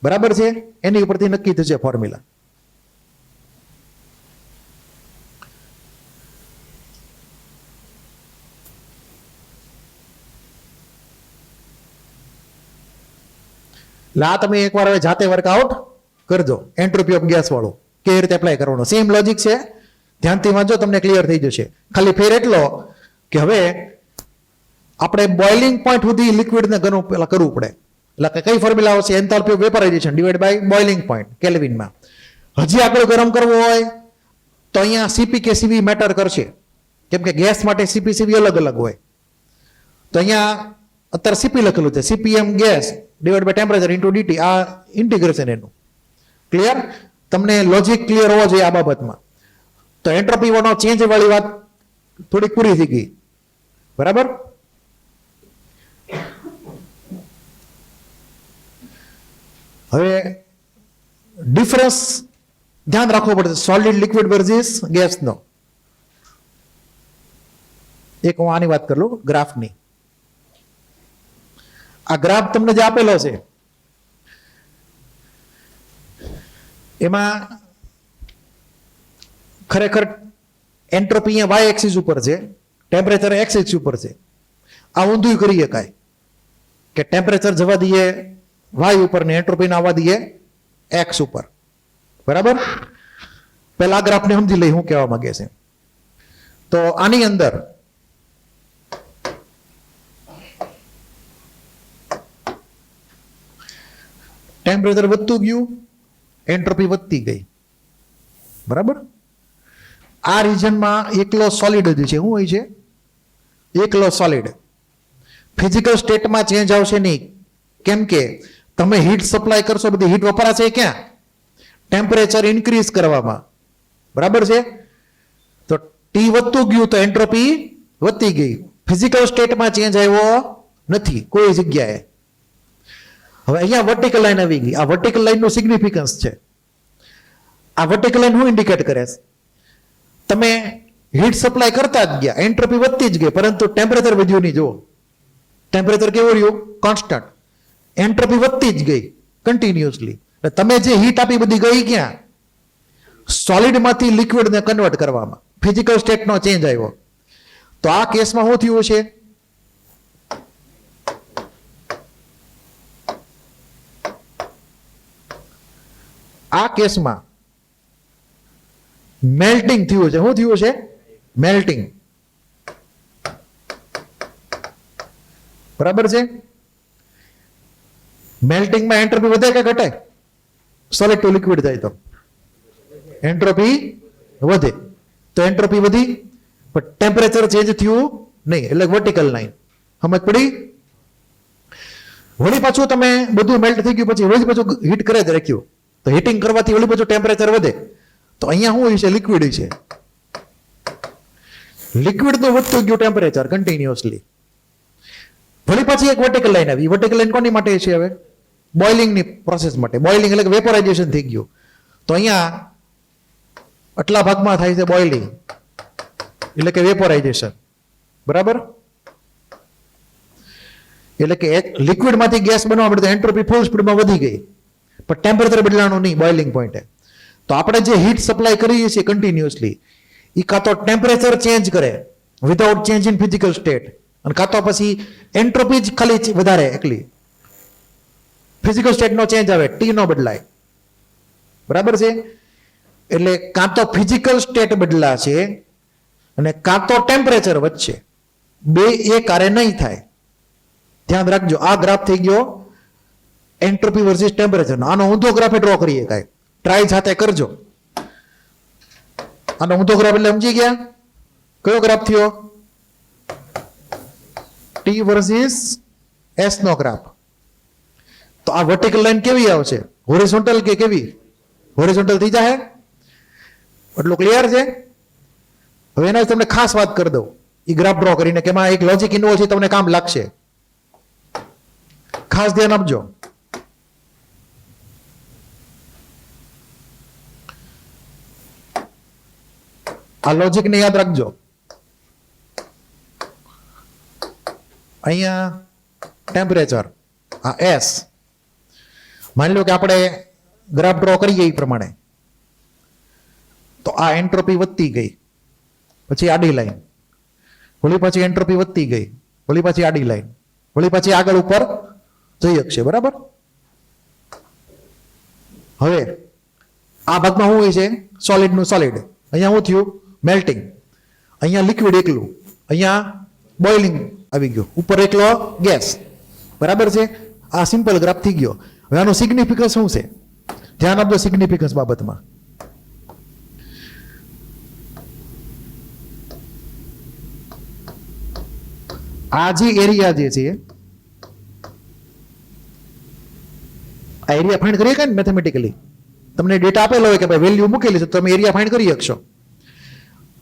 Speaker 1: બરાબર છે? એની ઉપરથી નક્કી થશે ફોર્મ્યુલા. આ તમે એકવાર હવે જાતે વર્કઆઉટ કરજો. એન્ટ્રોપી ઓફ ગેસ વાળું કેવી રીતે એપ્લાય કરવાનો, સેમ લોજિક છે. ધ્યાનથી વાંચો, તમને ક્લિયર થઈ જશે. ખાલી ફેર એટલો કે હવે આપણે બોઇલિંગ પોઈન્ટ સુધી લિક્વિડને પેલા કરવું પડે. એટલે કે કઈ ફોર્મ્યુલા આવશે? Enthalpy of vaporization divide by boiling point કેલ્વિનમાં. હજી આગળ ગરમ કરવો હોય તો અહીંયા સીપી કે સીવી મેટર કરશે, કેમ કે ગેસ માટે સીપી સીવી અલગ અલગ હોય. તો અહીંયા અત્યારે સીપી લખેલું છે, CPM gas divide by temperature into DT. આ ઇન્ટિગ્રેશન એનું. ક્લિયર? તમને લોજિક ક્લિયર હોવો જોઈએ આ બાબતમાં. તો એન્ટ્રોપી નો ચેન્જ વાળી વાત થોડીક પૂરી થઈ ગઈ. બરાબર? હવે ડિફરન્સ ધ્યાન રાખવો પડશે સોલિડ લિક્વિડ વર્સિસ ગેસનો. એક હું આની વાત કરું ગ્રાફની. આ ગ્રાફ તમને જે આપેલો છે એમાં ખરેખર એન્ટ્રોપી અહીંયા y એક્સિસ ઉપર છે, ટેમ્પરેચર x એક્સિસ ઉપર છે. આ ઊંધું કરી શકાય કે ટેમ્પરેચર જવા દઈએ વાય ઉપર ને એન્ટ્રોપીને આવવા દઈએ એક્સ ઉપર. બરાબર? પેલા ગ્રાફને સમજી લઈ હું કહેવા માંગે છે. તો આની અંદર ટેમ્પરેચર વધતું ગયું, એન્ટ્રોપી વધતી ગઈ. બરાબર? આ રિજનમાં એકલો સોલિડ જ છે. શું હોય છે? એકલો સોલિડ. ફિઝિકલ સ્ટેટમાં ચેન્જ આવશે નહીં. કેમ કે તમે હીટ સપ્લાય કરશો, બધી હીટ વપરાશે ક્યાં? ટેમ્પરેચર ઇન્ક્રીઝ કરવામાં. બરાબર છે? તો ટી વધતું ગયું તો એન્ટ્રોપી વધતી ગઈ. ફિઝિકલ સ્ટેટમાં ચેન્જ આવ્યો નથી કોઈ જગ્યાએ. હવે અહીંયા વર્ટિકલ લાઈન આવી ગઈ. આ વર્ટિકલ લાઈનનું સિગ્નિફિકન્સ છે. આ વર્ટિકલ લાઈન શું ઇન્ડિકેટ કરે છે? તમે હીટ સપ્લાય કરતા જ ગયા, એન્ટ્રોપી વધતી જ ગઈ, પરંતુ ટેમ્પરેચર વધ્યું નહીં. જુઓ, ટેમ્પરેચર કેવું રહ્યું? કોન્સ્ટન્ટ. એન્ટ્રોપી વધતી જ ગઈ કન્ટિન્યુઅસલી. તમે જે હીટ આપી બધી ગઈ ક્યાં? સોલિડમાંથી લિક્વિડને કન્વર્ટ કરવામાં. ફિઝિકલ સ્ટેટનો ચેન્જ આવ્યો. તો આ કેસમાં શું થયું છે? આ કેસમાં મેલ્ટિંગ થયું છે. શું થયું છે? મેલ્ટિંગ. બરાબર છે? મેલ્ટિંગમાં એન્ટ્રોપી વધે કે ઘટે? સોલિડ ટુ લિક્વિડ જાય તો એન્ટ્રોપી વધે. તો એન્ટ્રોપી વધી પણ ટેમ્પરેચર ચેન્જ થયું નહીં. એટલે વર્ટિકલ લાઈન. સમજ પડી? વળી પાછું તમે બધું મેલ્ટ થઈ ગયું પછી વળી પાછું હીટ કરે જ રાખ્યું, તો હીટિંગ કરવાથી વળી પાછું ટેમ્પરેચર વધે. તો અહીંયા શું હોય છે? લિક્વિડ છે. લિક્વિડનું વધતું ગયું ટેમ્પરેચર કન્ટિન્યુઅસલી. વળી પાછી એક વર્ટિકલ લાઈન આવી. વર્ટિકલ લાઈન કોની માટે છે? હવે બોઇલિંગની પ્રોસેસ માટે. બોઇલિંગ એટલે વેપોરાઇઝેશન થઈ ગયું. તો અહીંયા આટલા ભાગમાં થાય છે બોઇલિંગ, એટલે કે વેપોરાઇઝેશન. બરાબર? એટલે કે લિક્વિડમાંથી ગેસ બનવા માટે એન્ટ્રોપી ફૂલ સ્પીડમાં વધી ગઈ, પણ ટેમ્પરેચર બદલાવાનું નહીં બોઇલિંગ પોઈન્ટે. તો આપણે જે હીટ સપ્લાય કરીએ છીએ કન્ટિન્યુઅસલી, એ કાં તો ટેમ્પરેચર ચેન્જ કરે without change in physical state, અને કાં તો પછી એન્ટ્રોપી જ ખાલી વધારે એકલી. ફિઝિકલ સ્ટેટનો ચેન્જ આવે, ટી નો બદલાય. બરાબર છે? એટલે કાં તો ફિઝિકલ સ્ટેટ બદલાશે અને કાં તો ટેમ્પરેચર વધશે. બે એક આરે નહીં થાય. ધ્યાન રાખજો. આ ગ્રાફ થઈ ગયો એન્ટ્રોપી વર્સિસ ટેમ્પરેચર. આનો ઊંધો ગ્રાફ ડ્રો કરીએ. કાંઈ ટ્રાય સાથે કરજો. આનો ઊંધો ગ્રાફ એટલે સમજી ગયા? કયો ગ્રાફ થયો? ટી વર્સિસ એસ નો ગ્રાફ. તો આ વર્ટિકલ લાઈન કેવી આવશે? હોરિઝોન્ટલ કે કેવી? હોરિઝોન્ટલ થઈ જાય. એટલું ક્લિયર છે? હવે એના તમને ખાસ વાત કરી દઉં એ ગ્રાફ ડ્રો કરીને, કે એમાં એક લોજિક ઇન્વોલ્વ છે, તમને કામ લાગશે. ખાસ ધ્યાન આપજો. આ લોજિક ને યાદ રાખજો. અહીંયા ટેમ્પરેચર, આ એસ. માની લો કે આપણે ગ્રાફ ડ્રો કરીએ એ પ્રમાણે. તો આ એન્ટ્રોપી વધતી ગઈ, પછી આડી લાઈન, વળી પાછી એન્ટ્રોપી વધતી ગઈ, વળી પાછી આડી લાઈન, વળી પાછી આગળ ઉપર જઈ શકશે. બરાબર? હવે આ ભાગમાં શું હોય છે? સોલિડ નું સોલિડ. અહીંયા શું થયું? મેલ્ટિંગ. અહીંયા લિક્વિડ એકલું, અહીંયા બોઇલિંગ આવી ગયું, ઉપર એકલો ગેસ. બરાબર છે? આ સિમ્પલ ગ્રાફ થઈ ગયો. હવે આનું સિગ્નિફિકન્સ શું છે? ધ્યાન આપજો સિગ્નિફિકન્સ બાબતમાં. આ જે એરિયા જે છે, આ એરિયા ફાઇન્ડ કરીએ કે મેથેમેટિકલી તમને ડેટા આપેલો હોય કે ભાઈ વેલ્યુ મૂકેલી છે, તો તમે એરિયા ફાઇન્ડ કરી શકશો.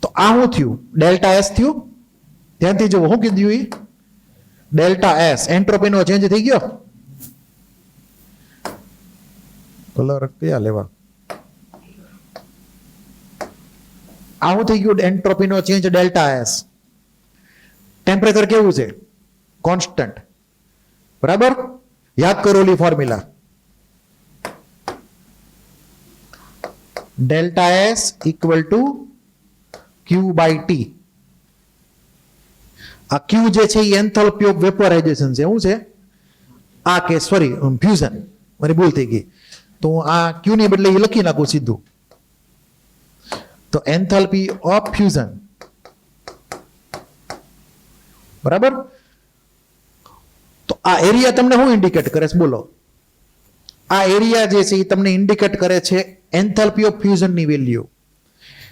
Speaker 1: તો આ શું થયું? ડેલ્ટા એસ થયું. ધ્યાનથી જુઓ, શું કીધું? એ ડેલ્ટા એસ એન્ટ્રોપીનો ચેન્જ થઈ ગયો. કલર કયા લેવા? આવું થઈ ગયું એન્ટ્રોપીનો ચેન્જ ડેલ્ટા એસ. ટેમ્પરેચર કેવું છે? કોન્સ્ટન્ટ. બરાબર? યાદ કરો ઓલી formula. Delta S equal to Q by T. આ ક્યુ જે છે એ એન્થાલ્પી ઓફ વેપોરાઇઝેશન છે. શું છે આ કે સોરી ફ્યુઝન, મારી ભૂલ થઈ ગઈ. તો હું આ ક્યુ ની બદલે એ લખી નાખું સીધું. તો એન્થાલ્પી ઓફ ફ્યુઝન, બરાબર. તો આ એરિયા તમને શું ઇન્ડિકેટ કરે છે બોલો? આ એરિયા જે છે એ તમને ઇન્ડિકેટ કરે છે એન્થાલ્પી ઓફ ફ્યુઝનની વેલ્યુ.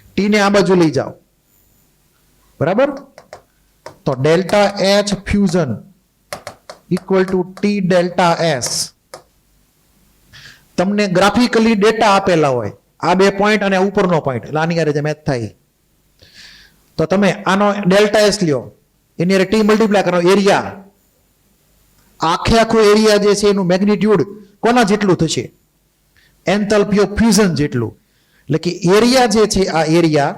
Speaker 1: ટી ને આ બાજુ લઈ જાઓ, બરાબર. તો delta H fusion equal to T delta S. તમને ગ્રાફિકલી ડેટા આપેલા હોય, આ બે પોઈન્ટ અને ઉપરનો પોઈન્ટ, એટલે આની હારે જે મેચ થાય, તો તમે આનો ડેલ્ટા એસ લ્યો, એની હારે ટી મલ્ટીપ્લાય કરો, એરિયા આખે આખો એરિયા જે છે એનું મેગ્નિટ્યુડ કોના જેટલું થશે? એન્થાલ્પી ઓફ ફ્યુઝન જેટલું. એટલે કે એરિયા જે છે આ એરિયા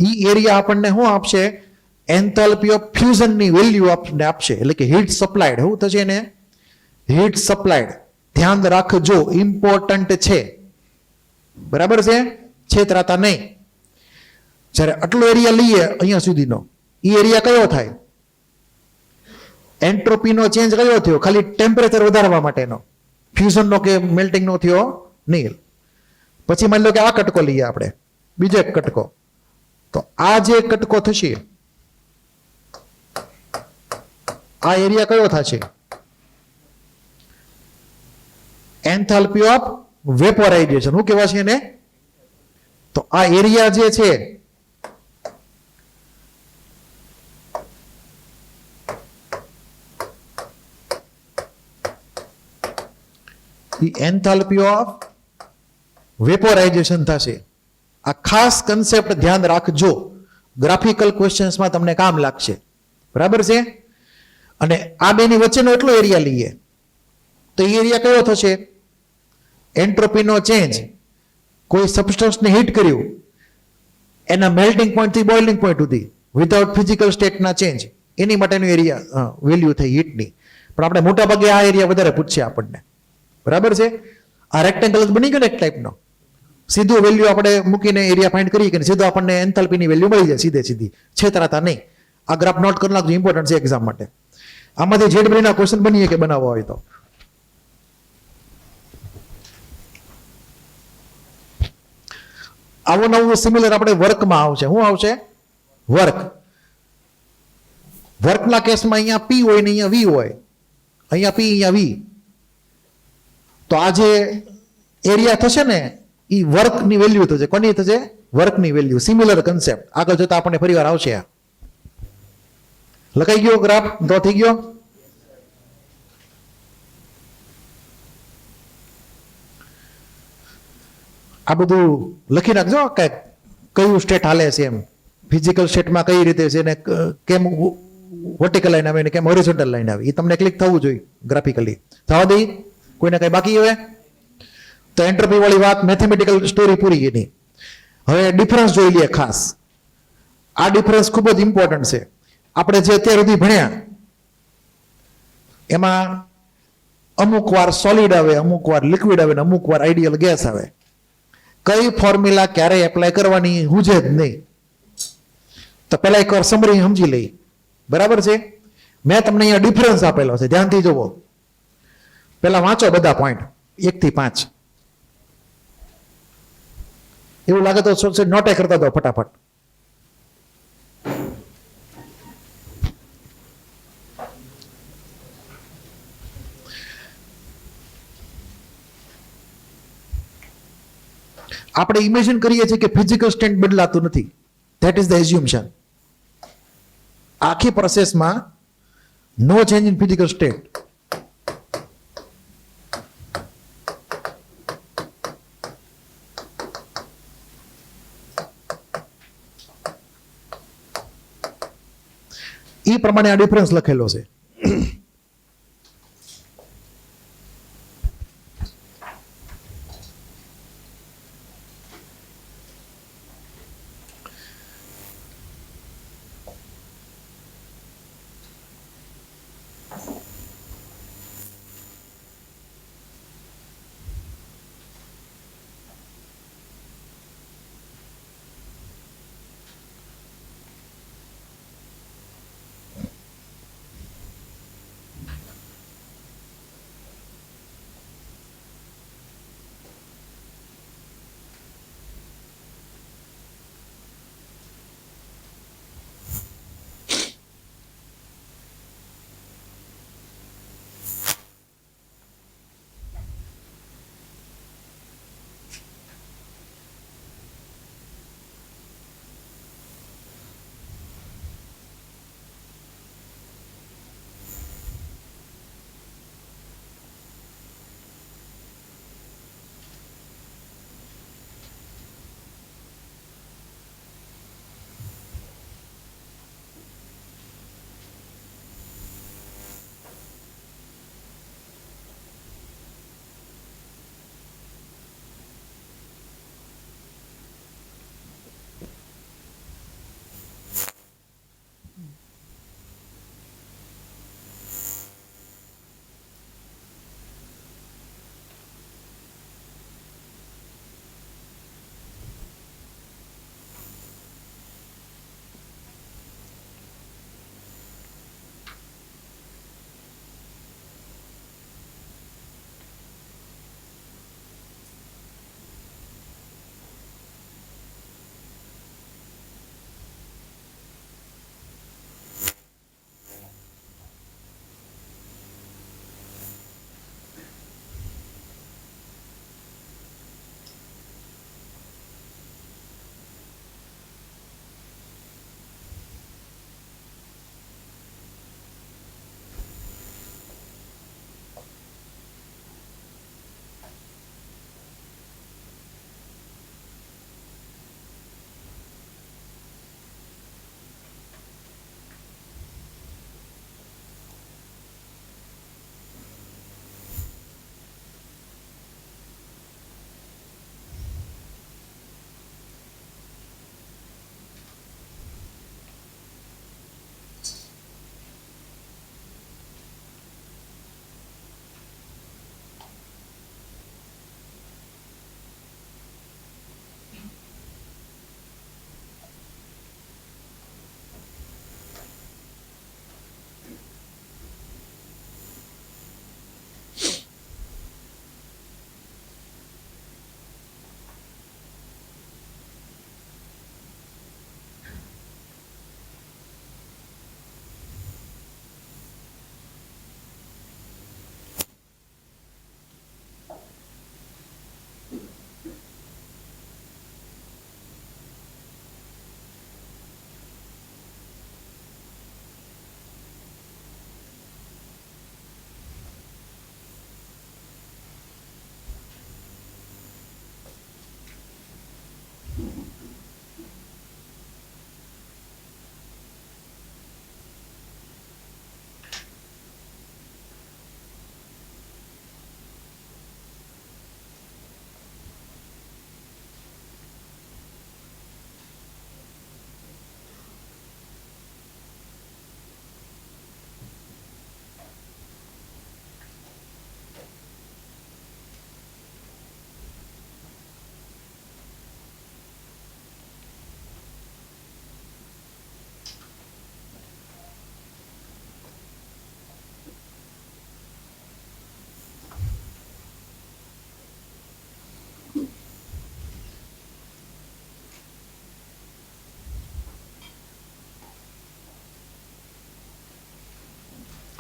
Speaker 1: ઈ એરિયા આપણને શું આપશે? એન્થાલ્પી ઓફ ફ્યુઝન ની વેલ્યુ આપણને આપશે. એટલે કે હીટ સપ્લાયડ, શું થશે એને? હીટ સપ્લાયડ. ધ્યાન રાખજો, ઇમ્પોર્ટન્ટ છે, બરાબર છે, છેતરાતા નહીં. જ્યારે આટલો એરિયા લઈએ અહીંયા સુધીનો, એ એરિયા કયો થાય? એન્ટ્રોપીનો ચેન્જ કયો થયો? ખાલી ટેમ્પરેચર વધારવા માટેનો, ફ્યુઝનનો કે મેલ્ટિંગનો થયો નહીં. પછી માની લો કે આ કટકો લઈએ આપણે, બીજો એક કટકો. તો આ જે કટકો થશે, આ એરિયા કયો થશે? Enthalpy of vaporization. શું કહેવાશે એને? તો આ એરિયા જે છે એન્થાલ્પી ઓફ વેપોરાઇઝેશન થશે. આ ખાસ કન્સેપ્ટ ધ્યાન રાખજો, ગ્રાફિકલ ક્વેશ્ચન્સમાં તમને કામ લાગશે, બરાબર છે. અને આ બેની વચ્ચેનો એટલો એરિયા લઈએ તો એ એરિયા કયો થશે? એન્ટ્રોપીનો ચેન્જ, કોઈ સબસ્ટન્સને હીટ કર્યું એના મેલ્ટિંગ પોઈન્ટ થી બોઇલિંગ પોઈન્ટ સુધી વિધાઉટ ફિઝિકલ સ્ટેટના ચેન્જ, એની માટેનું એરિયા વેલ્યુ થઈ હીટની. પણ આપણે મોટા ભાગે આ એરિયા વધારે પૂછશે આપણને, બરાબર છે. આ રેક્ટેંગલ બની ગયો ને એક ટાઈપનો, સીધું વેલ્યુ આપણે મૂકીને એરિયા ફાઇન્ડ કરીએ કે સીધું આપણને એન્થાલ્પીની વેલ્યુ મળી જાય સીધે સીધી, છેતરાતા નહીં. આ ગ્રાફ નોટ કરી નાખજો, ઇમ્પોર્ટન્ટ છે એક્ઝામ માટે. આમાંથી જેડબીના ક્વેશ્ચન બનીએ કે બનાવવા હોય તો. આવું નવું સિમિલર આપણે વર્કમાં આવશે. શું આવશે? વર્ક. વર્કના કેસમાં અહીંયા પી હોય ને અહીંયા વી હોય, અહીંયા પી અહીંયા વી. તો આ જે એરિયા થશે ને એ વર્કની વેલ્યુ થશે. કોની થશે? વર્કની વેલ્યુ. સિમિલર કન્સેપ્ટ આગળ જતા આપણને ફરી વાર આવશે. આ લખાઈ ગયો ગ્રાફ? ડ્રો થઈ ગયો? આ બધું લખી નાખજો કે કયું સ્ટેટ હાલે છે, એમ ફિઝિકલ સ્ટેટમાં કઈ રીતે છે ને કેમ વર્ટિકલ લાઈન આવે ને કેમ હોરિઝોન્ટલ લાઈન આવે, એ તમને ક્લિક થવું જોઈએ ગ્રાફિકલી. થવા દઈ? કોઈને કઈ બાકી હવે? તો એન્ટ્રોપી વાળી વાત, મેથેમેટિકલ સ્ટોરી પૂરી એની. હવે ડિફરન્સ જોઈ લઈએ ખાસ. આ ડિફરન્સ ખૂબ જ ઇમ્પોર્ટન્ટ છે. આપણે જે અત્યાર સુધી ભણ્યા એમાં અમુક વાર સોલિડ આવે, અમુક વાર લિક્વિડ આવે, અમુક વાર આઈડિયલ ગેસ આવે. કઈ ફોર્મ્યુલા ક્યારે એપ્લાય કરવાની હુજે જ નહીં. તો પેલા એકવાર સમરી સમજી લઈ, બરાબર છે. મેં તમને અહીંયા ડિફરન્સ આપેલો છે, ધ્યાનથી જુઓ. પેલા વાંચો બધા પોઈન્ટ 1 થી 5. એવું લાગે તો નોટે કરતા દો ફટાફટ. આપણે ઇમેજિન કરીએ છીએ કે ફિઝિકલ સ્ટેટ બદલાતું નથી. That is the assumption. આખી પ્રોસેસમાં no change in physical state. એ પ્રમાણે આ ડિફરન્સ લખેલો છે.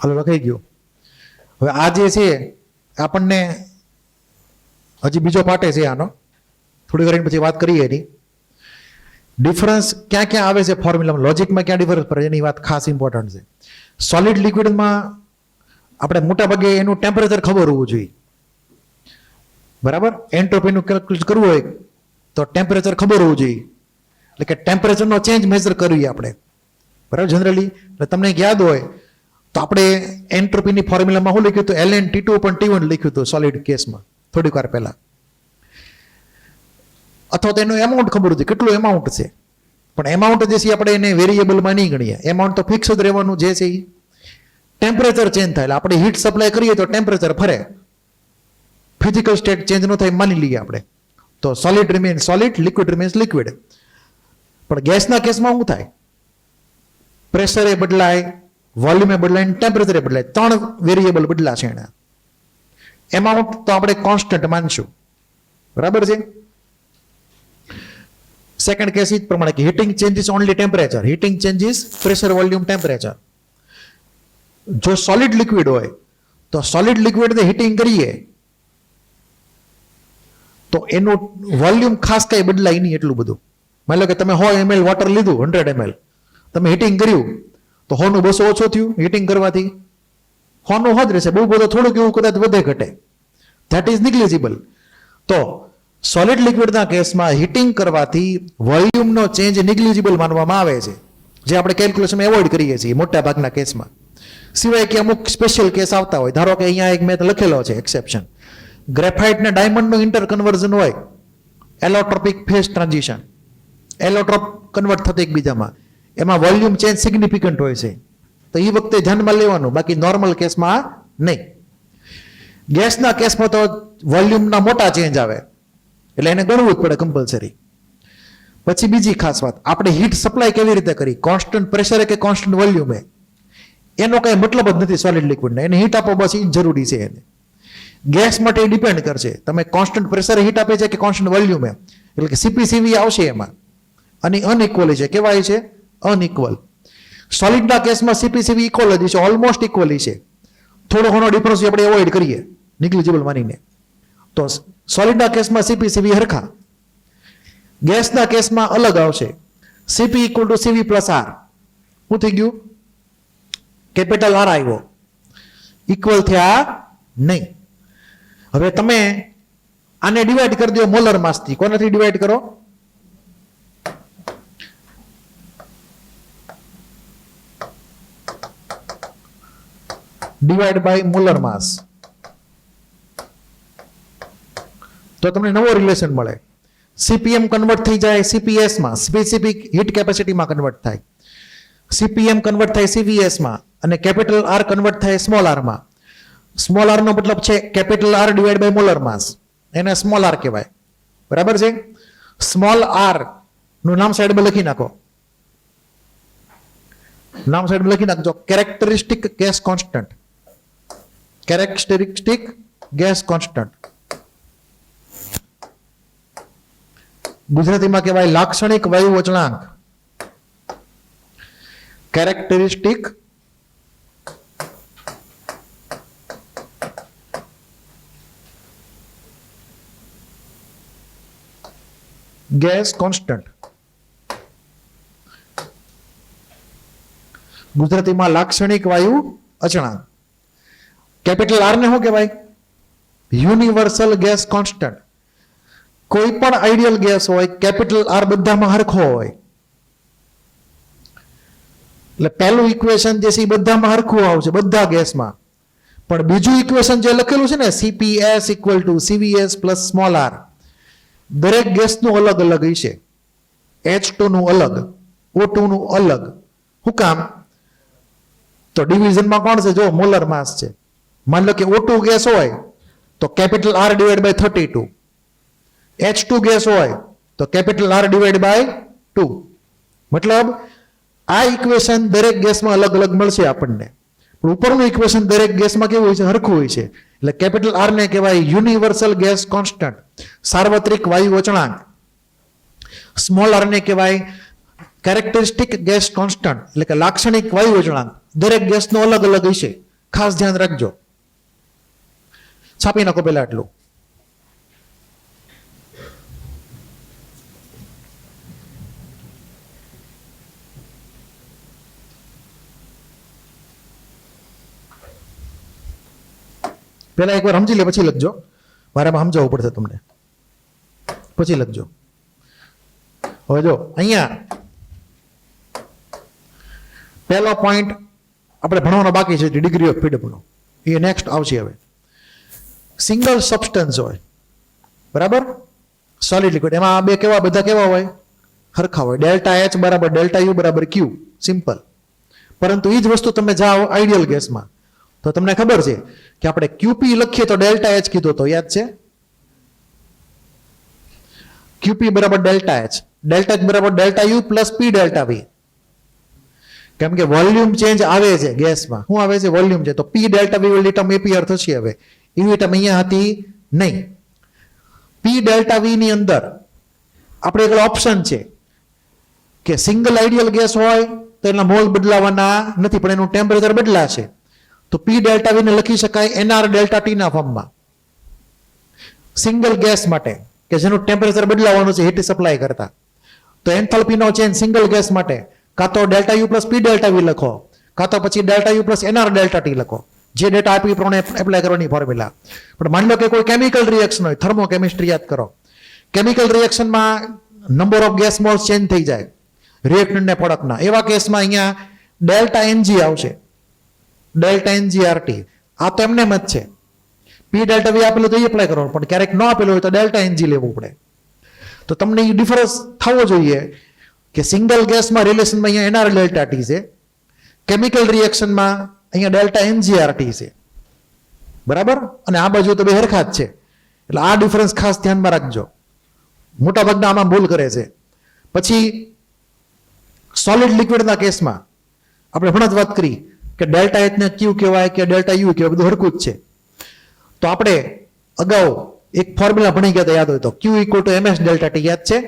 Speaker 1: હાલો લખાઈ ગયું. હવે આ જે છે આપણને હજી બીજો પાર્ટ છે આનો, થોડી વાર પછી વાત કરીએ એની. ડિફરન્સ ક્યાં ક્યાં આવે છે ફોર્મ્યુલામાં, લોજિકમાં ક્યાં ડિફરન્સ પડે એની વાત ખાસ ઇમ્પોર્ટન્ટ છે. સોલિડ લિક્વિડમાં આપણે મોટાભાગે એનું ટેમ્પરેચર ખબર હોવું જોઈએ, બરાબર. એન્ટ્રોપીનું કેલ્ક્યુલેટ કરવું હોય તો ટેમ્પરેચર ખબર હોવું જોઈએ, એટલે કે ટેમ્પરેચરનો ચેન્જ મેજર કરીએ આપણે, બરાબર. જનરલી એટલે તમને યાદ હોય તો આપણે એન્ટ્રોપીની ફોર્મ્યુલામાં શું લખ્યું હતું, ln T2 પણ T1 લખ્યું હતું સોલિડ કેસમાં થોડીક વાર પહેલા. અથવા તો એનું એમાઉન્ટ ખબર હતી કેટલું એમાઉન્ટ છે, પણ એમાઉન્ટ જે છે આપણે એને વેરિયેબલમાં નહીં ગણીએ. એમાઉન્ટ તો ફિક્સ જ રહેવાનું જે છે એ ટેમ્પરેચર ચેન્જ થાય એટલે આપણે હીટ સપ્લાય કરીએ તો ટેમ્પરેચર ફરે, ફિઝિકલ સ્ટેટ ચેન્જ ન થાય માની લઈએ આપણે, તો solid remains solid, liquid remains liquid. પણ ગેસના કેસમાં શું થાય, પ્રેશર એ બદલાય, વોલ્યુમ એ બદલાય, ટેમ્પરેચર એ બદલાય, 3 વેરિયેબલ બદલાશે એના. એમાઉન્ટ તો આપણે કોન્સ્ટન્ટ માનશું, બરાબર છે. સેકન્ડ કેસ જ પ્રમાણે કે heating changes only temperature, heating changes pressure, volume, temperature. જો સોલિડ લિક્વિડ હોય તો સોલિડ લિક્વિડને હીટિંગ કરીએ તો એનું વોલ્યુમ ખાસ કઈ બદલાય નહીં એટલું બધું. માની લો કે તમે 100 ml વોટર લીધું, 100 ml તમે હીટિંગ કર્યું તો 100 નું 200 ઓછો થયું હીટિંગ કરવાથી, 100 નું 100 જ રહેશે, બહુ બધો થોડુંક એવું કદાચ વધે ઘટે, ધેટ ઇઝ નિગ્લિજિબલ. તો સોલિડ લિક્વિડના કેસમાં હીટિંગ કરવાથી વોલ્યુમનો ચેન્જ નિગ્લિજિબલ માનવામાં આવે છે, જે આપણે કેલ્ક્યુલેશન એવોઇડ કરીએ છીએ મોટા ભાગના કેસમાં. સિવાય કે અમુક સ્પેશિયલ કેસ આવતા હોય, ધારો કે અહીંયા એક મેં લખેલો છે એક્સેપ્શન, ગ્રેફાઇટ ને ડાયમંડનું ઇન્ટર કન્વર્ઝન હોય, એલોટ્રોપિક ફેઝ ટ્રાન્ઝિશન, એલોટ્રોપ કન્વર્ટ થતો એકબીજામાં, એમાં વોલ્યુમ ચેન્જ સિગ્નિફિકન્ટ હોય છે, તો એ વખતે ધ્યાનમાં લેવાનું, બાકી નોર્મલ કેસમાં નહીં. ગેસના કેસમાં તો વોલ્યુમના મોટા ચેન્જ આવે એટલે એને ગણવું જ પડે કમ્પલસરી. પછી બીજી ખાસ વાત, આપણે હીટ સપ્લાય કેવી રીતે કરી, કોન્સ્ટન્ટ પ્રેશરે કે કોન્સ્ટન્ટ વોલ્યુમે, એનો કઈ મતલબ જ નથી સોલિડ લિક્વિડને, એને હીટ આપો બસ એ જરૂરી છે. એને ગેસ માટે ડિપેન્ડ કરશે તમે કોન્સ્ટન્ટ પ્રેશરે હીટ આપે છે કે કોન્સ્ટન્ટ વોલ્યુમે, એટલે કે CP/CV આવશે એમાં, અને અનઇક્વલી છે, કેવાય છે અનઇક્વલ. સોલિડના કેસમાં CP/CV ઇક્વલ જ છે, ઓલમોસ્ટ ઇક્વલી છે, થોડો ઘણો ડિફરન્સ આપણે એવોઇડ કરીએ નિગ્લિજિબલ માનીને, તો સોલિડના કેસમાં CP/CV હરખા. ગેસના કેસમાં અલગ આવશે, CP = CV + R. શું થઈ ગયું, કેપિટલ R આવ્યો, ઇક્વલ થયા નહીં. હવે તમે આને ડિવાઈડ કરી દો મોલર માસથી, કોનાથી ડિવાઈડ કરો, ડિવાઈડ બાય મોલર માસ, તો તમને નવો રિલેશન મળે. CPM કન્વર્ટ થઈ જાય CPS માં, સ્પેસિફિક હીટ કેપેસિટીમાં કન્વર્ટ થાય. CPM કન્વર્ટ થાય CVS માં, અને કેપિટલ R કન્વર્ટ થાય સ્મોલ r માં. સ્મોલ r નો મતલબ છે capital R divide by molar mass, એને સ્મોલ r કહેવાય, બરાબર છે. સ્મોલ r નું નામ સાઈડમાં લખી નાખો, નામ સાઈડમાં લખી નાખજો, characteristic gas constant, characteristic gas constant. ગુજરાતીમાં કહેવાય લાક્ષણિક વાયુ અચળાંક, કેરેક્ટરિસ્ટિક ગેસ કોન્સ્ટન્ટ. ગુજરાતીમાં લાક્ષણિક વાયુ અચળાંક. કેપિટલ R ને શું કહેવાય, યુનિવર્સલ ગેસ કોન્સ્ટન્ટ. કોઈ પણ આઈડિયલ ગેસ હોય કેપિટલ R બધામાં હરખો હોય, એટલે પહેલું ઇક્વેશન જે છે એ બધામાં હરખું આવશે બધા ગેસમાં. પણ બીજું ઇક્વેશન જે લખેલું છે ને CPS = CVS + સ્મોલ r, દરેક ગેસનું અલગ અલગ હશે. H2 નું અલગ, O2 નું અલગ. શું કામ, તો ડિવિઝનમાં કોણ છે, જો મોલર માસ છે. માની લો કે O2 ગેસ હોય તો capital R divide by 32, H2 gas હોય તો કેપિટલ R ડિવાઈડ બાય 2. મતલબ આ ઇક્વેશન દરેક ગેસમાં અલગ અલગ મળશે આપણને, પણ ઉપરનું ઇક્વેશન દરેક ગેસમાં કેવું હોય છે, હરખું હોય છે. એટલે કેપિટલ R ને કહેવાય યુનિવર્સલ ગેસ કોન્સ્ટન્ટ, સાર્વત્રિક વાયુ અચળાંક. સ્મોલ r ને કહેવાય કેરેક્ટરિસ્ટિક ગેસ કોન્સ્ટન્ટ, એટલે કે લાક્ષણિક વાયુ અચળાંક. દરેક ગેસનો અલગ અલગ હશે, ખાસ ધ્યાન રાખજો. છાપી નાખો પેલા આટલું. પેલા એકવાર સમજી લે પછી લખજો. મારામાં સમજાવવું પડશે તમને, પછી લખજો. હવે જો અહીંયા પહેલો પોઈન્ટ આપણે ભણવાનો બાકી છે, ડિગ્રી ઓફ ફ્રીડમ નો. એ નેક્સ્ટ આવશે. હવે સિંગલ સબસ્ટન્સ હોય, બરાબર, સોલિડ લિક્વિડ. એમાં બે કેવા, બધા કેવા હોય? સરખા હોય. ડેલ્ટા એચ બરાબર ડેલ્ટા યુ બરાબર ક્યુ, સિમ્પલ. પરંતુ એ જ વસ્તુ તમે જાઓ આઈડિયલ ગેસમાં તો તમને ખબર છે કે આપણે ક્યુપી લખીએ તો ડેલ્ટા એચ કીધો તો યાદ છે? ક્યુપી બરાબર ડેલ્ટા એચ, ડેલ્ટા એચ બરાબર delta U plus P delta V. કેમ કે વોલ્યુમ ચેન્જ આવે છે ગેસમાં. શું આવે છે? વોલ્યુમ છે. તો પી ડેલ્ટા વી ઓલી ટર્મ એપીઆર થશે. હવે એવી ટર્મ અહીંયા હતી નહીં. પી ડેલ્ટા વી ની અંદર આપણે એક ઓપ્શન છે કે સિંગલ આઈડિયલ ગેસ હોય તો એના મોલ બદલાવાના નથી, પણ એનું ટેમ્પરેચર બદલાશે. તો પી ડેલ્ટા વી ને લખી શકાય એનઆર ડેલ્ટા ટી ના ફોર્મમાં. સિંગલ ગેસ માટે કે જેનું ટેમ્પરેચર બદલાવાનું છે હીટ સપ્લાય કરતા. તો એન્થાલ્પીનો ચેન્જ સિંગલ ગેસ માટે કાં તો delta U plus P delta V લખો, કાં તો પછી delta U plus NR delta T લખો. જે ડેટા આપી પ્રમાણે એપ્લાય કરવાની ફોર્મ્યુલા. પણ માની લો કે કોઈ કેમિકલ રિએક્શન હોય, થર્મોકેમિસ્ટ્રી યાદ કરો. કેમિકલ રિએક્શનમાં number of gas moles change થઈ જાય રિએક્ટન્ટ ને પ્રોડક્ટના. એવા કેસમાં અહીંયા ડેલ્ટા એનજી આવશે, ડેલ્ટા એનજીઆરટી. આ તો એમને જ છે. પી ડેલ્ટા વી આપેલું તો એ એપ્લાય કરવાનું, પણ ક્યારેક ન આપેલું હોય તો ડેલ્ટા એનજી લેવું પડે. તો તમને એ ડિફરન્સ થવો જોઈએ કે સિંગલ ગેસમાં રિલેશનમાં અહીંયા એનઆર ડેલ્ટા ટી છે, કેમિકલ રિએક્શનમાં અહીંયા ડેલ્ટા એનજીઆરટી છે, બરાબર. અને આ બાજુ તો બે હરખા જ છે. એટલે આ ડિફરન્સ ખાસ ધ્યાનમાં રાખજો. મોટાભાગના આમાં ભૂલ કરે છે. પછી સોલિડ લિક્વિડના કેસમાં આપણે હમણાં જ વાત કરી કે ડેલ્ટા એચ ને ક્યુ કહેવાય કે ડેલ્ટા યુ કહેવાય, બધું હરખું જ છે. તો આપણે અગાઉ એક ફોર્મ્યુલા ભણી ગયા હતા, યાદ હોય તો, Q equal to MS delta T, યાદ છે?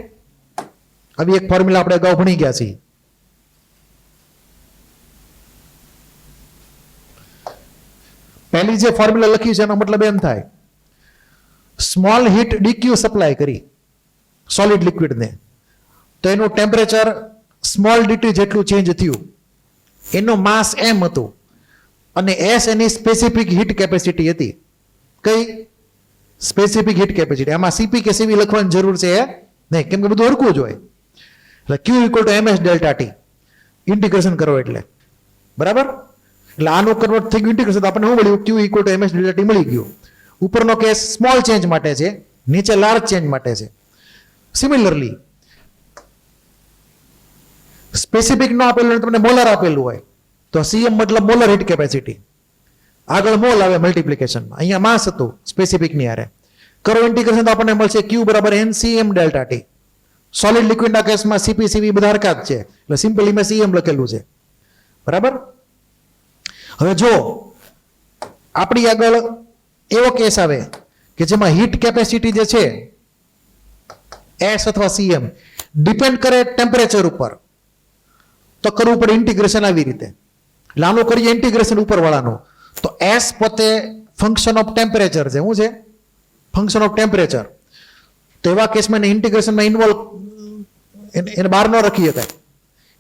Speaker 1: આવી એક ફોર્મ્યુલા આપણે અગાઉ ભણી ગયા છીએ. પહેલી જે ફોર્મ્યુલા લખી છે એનો મતલબ એમ થાય, સ્મોલ હીટ ડીક્યુ સપ્લાય કરી સોલિડ લિક્વિડને તો એનું ટેમ્પરેચર સ્મોલ ડીટી જેટલું ચેન્જ થયું. એનો માસ એમ હતું અને એસ એની સ્પેસિફિક હીટ કેપેસિટી હતી. કઈ સ્પેસિફિક હીટ કેપેસિટી? આમાં સીપી કે સીવી લખવાની જરૂર છે નહીં, કેમ કે બધું હરખું જ હોય. એટલે Q equal to MS delta T integration કરો એટલે, બરાબર. એટલે આનું કન્વર્ટ થઈ ગયું ઇન્ટિગ્રેશન, તો આપણને શું મળ્યું? Q equal to MS delta T મળી ગયું. ઉપરનો કેસ સ્મોલ ચેન્જ માટે છે, નીચે લાર્જ ચેન્જ માટે છે. સિમિલરલી સ્પેસિફિક નો આપેલું તમને મોલર આપેલું હોય તો સીએમ મતલબ મોલર હીટ કેપેસિટી, આગળ મોલ આવે મલ્ટિપ્લિકેશનમાં. અહીંયા માસ હતું સ્પેસિફિક ની હારે. કરો ઇન્ટિગ્રેશન તો આપણને મળશે ક્યુ બરાબર એનસીએમ ડેલ્ટા ટી. સોલિડ લિક્વિડના કેસમાં સીપી સીવી બધા હરખા જ છે, એટલે સિમ્પલી મેં સીએમ લખેલું છે, બરાબર. હવે જો આપણી આગળ એવો કેસ આવે કે જેમાં હીટ કેપેસિટી જે છે એસ અથવા સીએમ ડિપેન્ડ કરે ટેમ્પરેચર ઉપર, તો કરવું પડે ઇન્ટિગ્રેશન આવી રીતે. એટલે આનું કરીએ ઇન્ટિગ્રેશન ઉપર વાળાનું, તો એસ પોતે ફંક્શન ઓફ ટેમ્પરેચર છે. શું છે? Function of temperature. તો એવા કેસમાં એને ઇન્ટિગ્રેશનમાં ઇન્વોલ્વ એને બહાર ન રાખી શકાય,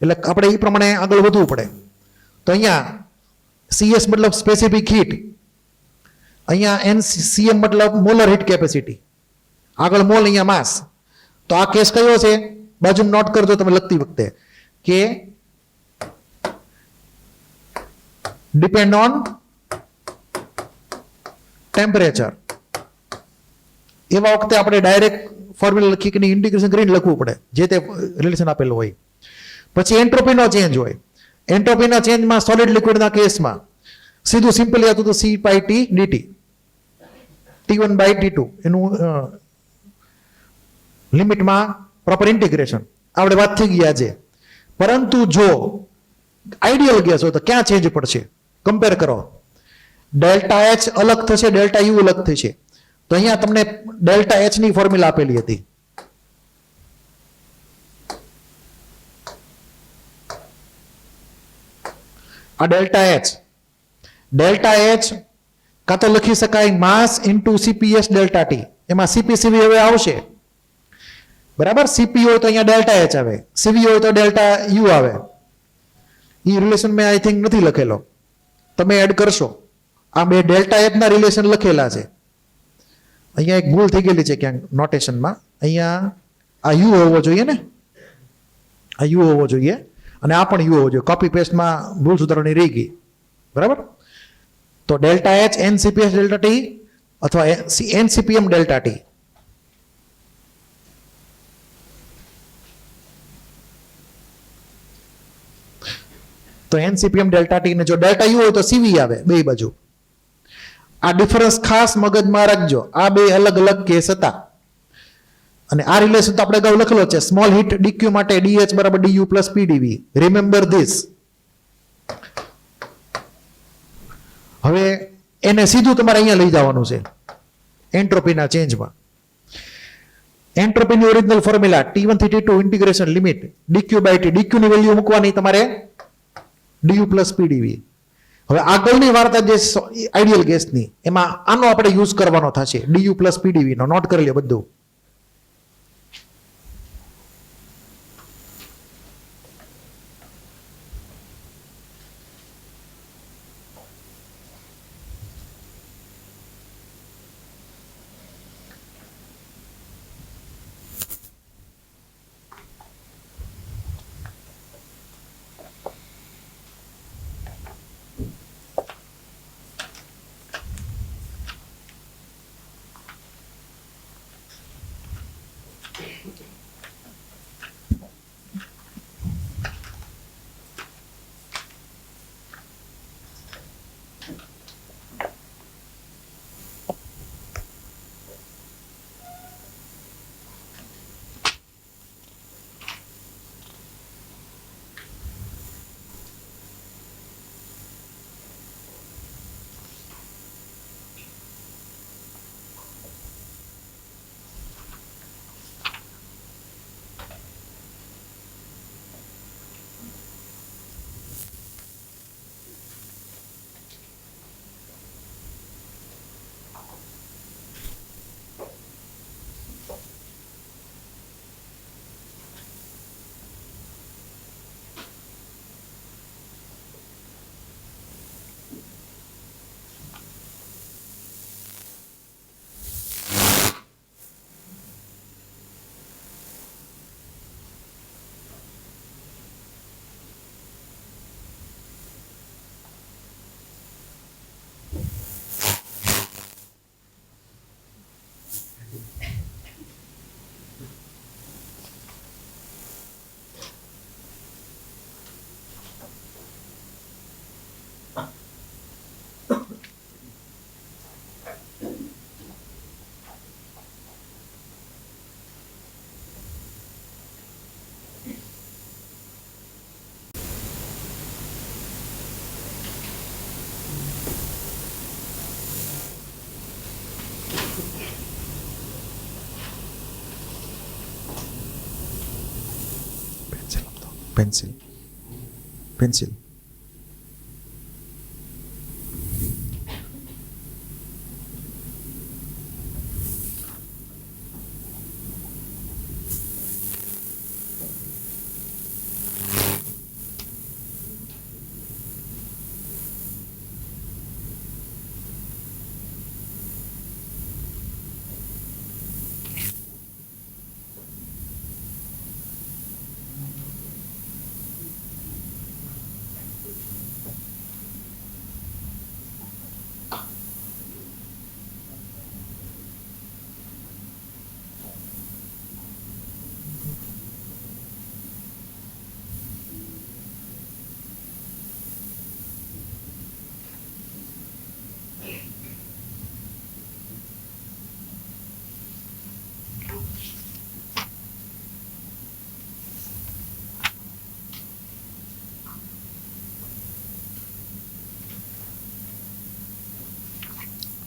Speaker 1: એટલે આપણે એ પ્રમાણે આગળ વધવું પડે. તો અહીંયા સીએસ મતલબ સ્પેસિફિક હીટ, અહીંયા એનસીએમ મતલબ મોલર હીટ કેપેસિટી, આગળ મોલ, અહીંયા માસ. તો આ કેસ કયો છે? બાજુમાં નોટ કરજો તમે લખતી વખતે કે ડિપેન્ડ ઓન ટેમ્પરેચર. એવા વખતે આપણે ડાયરેક્ટ ફોર્મ્યુલા લખી કે ઇન્ટિગ્રેશન કરીને લખવું પડે જે તે રિલેશન આપેલું હોય. પછી એન્ટ્રોપીનો ચેન્જ હોય. એન્ટ્રોપીના ચેન્જમાં સોલિડ લિક્વિડના કેસમાં સીધું સિમ્પલી હતું તો C by T DT, T1 by T2 એનું લિમિટમાં પ્રોપર ઇન્ટિગ્રેશન આપણે વાત થઈ ગયા છે. પરંતુ જો આઈડિયલ ગેસ હોય તો ક્યાં ચેન્જ પડશે? કમ્પેર કરો. ડેલ્ટા એચ અલગ થશે, ડેલ્ટા યુ અલગ થશે. તો અહીંયા તમને ડેલ્ટા એચ ની ફોર્મ્યુલા આપેલી હતી. આ ડેલ્ટા એચ, ડેલ્ટા એચ કાં તો લખી શકાય માસ ઇન્ટુ સીપીએસ ડેલ્ટા ટી. એમાં સીપીસીવી હવે આવશે, બરાબર. સીપી હોય તો અહીંયા ડેલ્ટા એચ આવે, સીવી હોય તો ડેલ્ટા યુ આવે. એ રિલેશન મેં આઈ થિંક નથી લખેલો, તમે એડ કરશો. આ બે ડેલ્ટા એચ ના રિલેશન લખેલા છે. અહીંયા એક ભૂલ થઈ ગયેલી છે ક્યાંક નોટેશનમાં. અહીંયા આ યુ હોવો જોઈએ ને, આ યુ હોવો જોઈએ અને આ પણ યુ હોવો જોઈએ. કોપી પેસ્ટમાં ભૂલ સુધારણી રહી ગઈ, બરાબર. તો ડેલ્ટા એચ એનસીપીએસ ડેલ્ટા ટી અથવા એનસીપીએમ ડેલ્ટા ટી. તો એનસીપીએમ ડેલ્ટા ટી ને જો ડેલ્ટા યુ હોય તો સીવી આવે બે બાજુ. આ ડિફરન્સ ખાસ મગજમાં રાખજો, આ બે અલગ અલગ કેસ હતા. અને આ રિલેશન તો આપણે અગાઉ લખેલો છે, સ્મોલ હીટ ડીક્યુ માટે ડીએચ બરાબર DU plus PDV. Remember this. હવે એને સીધું તમારે અહીંયા લઈ જવાનું છે એન્ટ્રોપીના ચેન્જમાં. એન્ટ્રોપીની ઓરિજિનલ ફોર્મ્યુલા T1 થી T2 integration limit dq by t. dq ની વેલ્યુ મૂકવાની તમારે du પ્લસ pdv. હવે આગળની વાર્તા જે આઈડિયલ ગેસની, એમાં આનો આપણે યુઝ કરવાનો થશે, du પ્લસ pdv નો. નોટ કરી લે બધું. પેન્સિલ.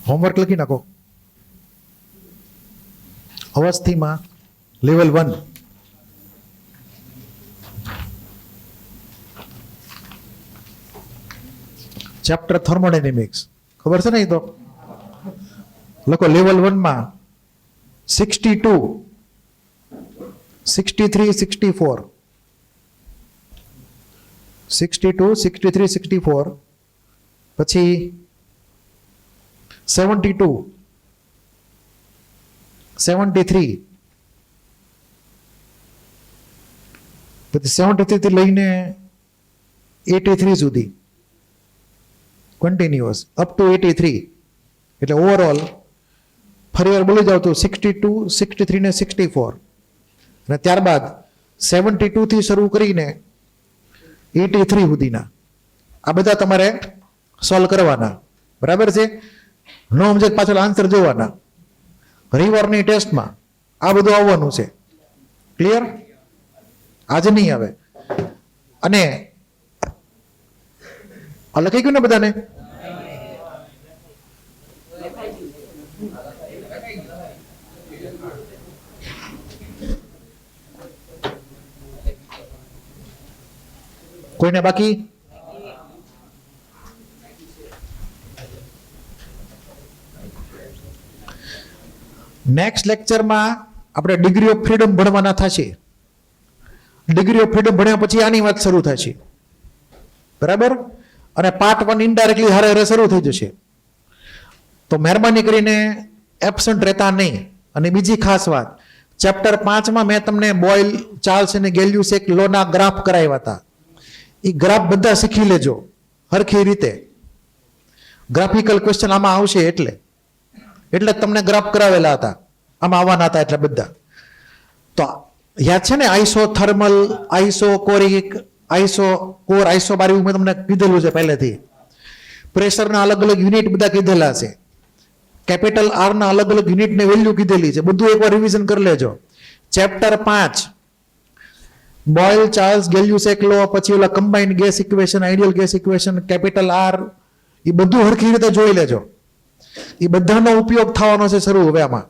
Speaker 1: હોમવર્ક લખી નાખો. અવસ્થિમાં લેવલ 1. ચેપ્ટર થર્મોડાયનેમિક્સ ખબર છે ને? એ તો લખો લેવલ 1 માં 62, 63, 64, 62, 63, 64, પછી 72, 73, પછી 73 થી લઈને 83 સુધી કન્ટિન્યુઅસ અપ ટુ 83. એટલે ઓવરઓલ ફરી વાર બોલી જાવ તો 62, 63 ને 64, અને ત્યારબાદ 72 થી શરૂ કરીને 83 સુધીના આ બધા તમારે સોલ્વ કરવાના. બરાબર છે? નો સમજે પાછળ આન્સર જોવાના. રિવરની ટેસ્ટમાં આ બધું આવવાનું છે. ક્લિયર? આજે નહીં આવે. અને આ લખાઈ ગયું ને બધાને? કોઈને બાકી? નેક્સ્ટ લેક્ચરમાં આપણે ડિગ્રી ઓફ ફ્રીડમ ભણવાના થશે. ડિગ્રી ઓફ ફ્રીડમ ભણ્યા પછી આની વાત શરૂ થશે. બરાબર? અને પાર્ટ 1 ઇનડાયરેક્ટલી હારે હારે શરૂ થઈ જશે. તો મહેરબાની કરીને એબસન્ટ રહેતા નહીં. અને બીજી ખાસ વાત, ચેપ્ટર 5 માં મેં તમને બોyle, ચાર્લ્સ અને ગેલ્યુસેક લોના ગ્રાફ કરાવ્યા હતા. એ ગ્રાફ બધા શીખી લેજો હરખી રીતે. ગ્રાફિકલ ક્વેશ્ચન આમાં આવશે એટલે જ તમને ગ્રાફ કરાવેલા હતા. આમાં આવવાના હતા એટલે બધા. તો યાદ છે ને? આઇસોથર્મલ, આઇસોકોરિક, આઇસોકોર, આઇસોબારિક મેં તમને કીધેલું છે પહેલેથી. પ્રેશરના અલગ અલગ યુનિટ બધા કીધેલા છે. કેપિટલ આર ના અલગ અલગ યુનિટની વેલ્યુ કીધેલી છે. બધું એકવાર રિવિઝન કરી લેજો. ચેપ્ટર 5 બોyle, ચાર્લ્સ, ગેલ્યુસેક લો, પછી ઓલા combined gas equation, ideal gas equation, capital R, એ બધું હરખી રીતે જોઈ લેજો. એ બધાનો ઉપયોગ થવાનો છે શરૂ હવે આમાં.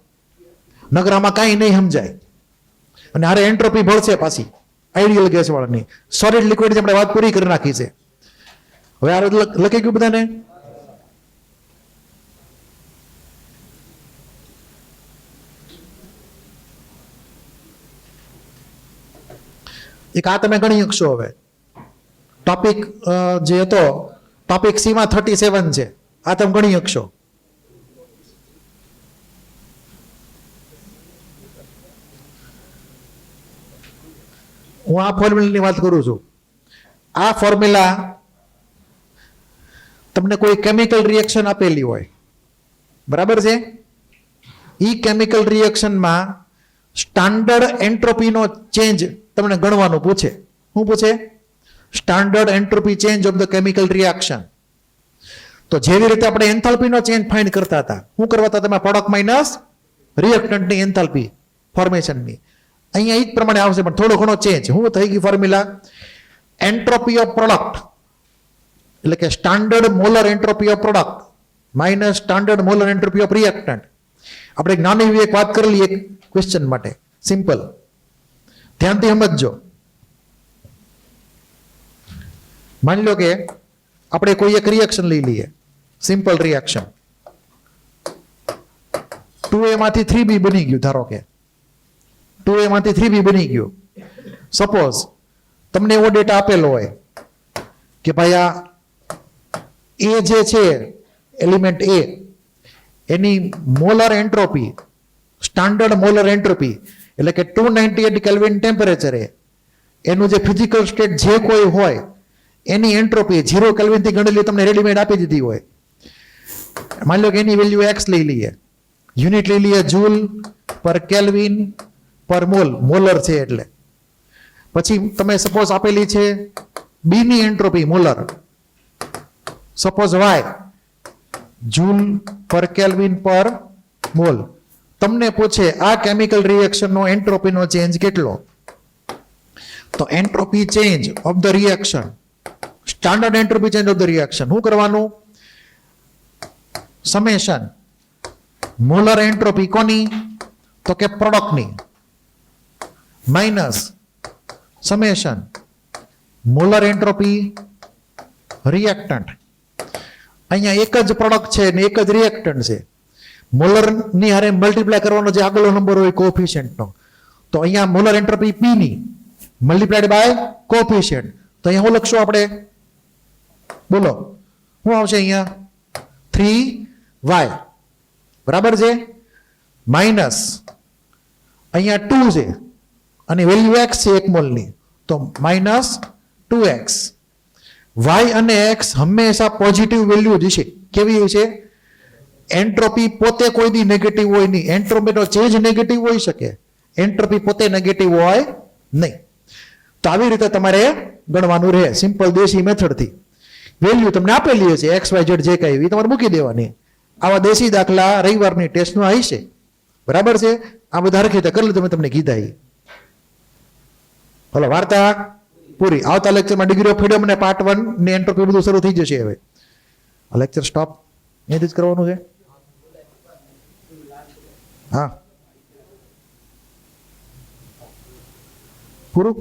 Speaker 1: નગર આમાં કાંઈ નહીં સમજાય. અને હારે એન્ટ્રોપી ભળશે પાછી આઈડિયલ ગેસ વાળાની. સોલિડ લિક્વિડ આપણે વાત પૂરી કરી નાખી છે. હવે આ લખી ગયું બધાને? એક આ તમે ગણી શકશો. હવે ટોપિક જે હતો, ટોપિક સી માં 37 છે. આ તમે ગણી શકશો. હું આ ફોર્મ્યુલાની વાત કરું છું. આ ફોર્મ્યુલા તમને કોઈ કેમિકલ રિએક્શન આપેલી હોય, બરાબર છે? ઈ કેમિકલ રિએક્શનમાં સ્ટાન્ડર્ડ એન્ટ્રોપીનો ચેન્જ તમને ગણવાનું પૂછે. શું પૂછે? Standard entropy change of the chemical reaction. તો જેવી રીતે આપણે એન્થાલ્પીનો ચેન્જ ફાઇન્ડ કરતા હતા, શું કરવા હતા તમે? પ્રોડક્ટ માઇનસ રિએક્ટન્ટની એન્થાલ્પી ફોર્મેશનની. અહીંયા એ જ પ્રમાણે આવશે, પણ થોડો ઘણો ચેન્જ. શું થઈ ગઈ ફોર્મ્યુલા? એન્ટ્રોપી ઓફ પ્રોડક્ટ એટલે કે standard molar entropy of product minus standard molar entropy of reactant. આપણે એક નાની એવી એક વાત કરેલી એક ક્વેશ્ચન માટે, સિમ્પલ. ધ્યાનથી સમજજો. માની લો કે આપણે કોઈ એક રિએક્શન લઈ લઈએ, સિમ્પલ રિએક્શન. 2A માંથી 3B બની ગયું. ધારો કે 2A માંથી 3B બની ગયું. સપોઝ તમને એવો ડેટા આપેલો હોય કે ભાઈ આ એ જે છે એલિમેન્ટ એ, એની molar entropy, standard molar entropy એટલે કે 298 કેલ્વિન ટેમ્પરેચરે એનું જે ફિઝિકલ સ્ટેટ જે કોઈ હોય એની એન્ટ્રોપી 0 કેલ્વિનથી ગણેલી તમને રેડીમેડ આપી દીધી હોય. માની લો કે એની વેલ્યુ x લઈ લઈએ, યુનિટ લઈ લઈએ જૂલ પર કેલ્વિન પર મોલ, મોલર છે એટલે. પછી તમે સપોઝ આપેલી છે બી ની entropy molar, suppose y, joule પર કેલ્વિન પર મોલ. તમને પૂછે આ કેમિકલ રિએક્શનનો એન્ટ્રોપીનો ચેન્જ કેટલો? તો entropy change of the reaction, standard entropy change of the reaction શું કરવાનું? સમેશન મોલર એન્ટ્રોપી કોની? તો કે પ્રોડક્ટની, minus summation molar entropy reactant. અહીંયા એક જ પ્રોડક્ટ છે ને એક જ રિએક્ટન્ટ છે. મોલરની હારે મલ્ટીપ્લાય કરવાનો જે આગળનો નંબર હોય કોફિશિયન્ટનો, તો અહીંયા મોલર એન્ટ્રોપી P ની મલ્ટીપ્લાઈડ બાય કોફિશિયન્ટ, તો અહીંયા શું લખશું આપણે? બોલો શું આવશે અહીંયા? 3y બરાબર છે, માઇનસ અહીંયા 2 છે અને વેલ્યુ x છે 1 મોલની, તો માઇનસ 2x. y અને x હંમેશા પોઝિટિવ વેલ્યુ જ છે. કેવી છે? એન્ટ્રોપી પોતે કોઈ દી નેગેટિવ હોય નહીં. એન્ટ્રોપીનો ચેન્જ નેગેટિવ હોઈ શકે, એન્ટ્રોપી પોતે નેગેટિવ હોય નહીં. તો આવી રીતે તમારે ગણવાનું રહે સિમ્પલ દેશી મેથડથી. વેલ્યુ તમને આપેલી હશે એક્સ વાય ઝેડ જે કાંઈ એ તમારે મૂકી દેવાની. આવા દેશી દાખલા રવિવારની ટેસ્ટનો હશે, બરાબર છે. આ બધા હરખી રીતે કરી તમે તમને કીધા. હલો, વાર્તા પૂરી. આવતા લેક્ચરમાં ડિગ્રી ઓફ ફ્રીડમ અને પાર્ટ 1 ને એન્ટ્રોપી બધું શરૂ થઈ જશે. હવે આ લેક્ચર સ્ટોપ અહીંથી જ કરવાનું છે. હા, પૂરું.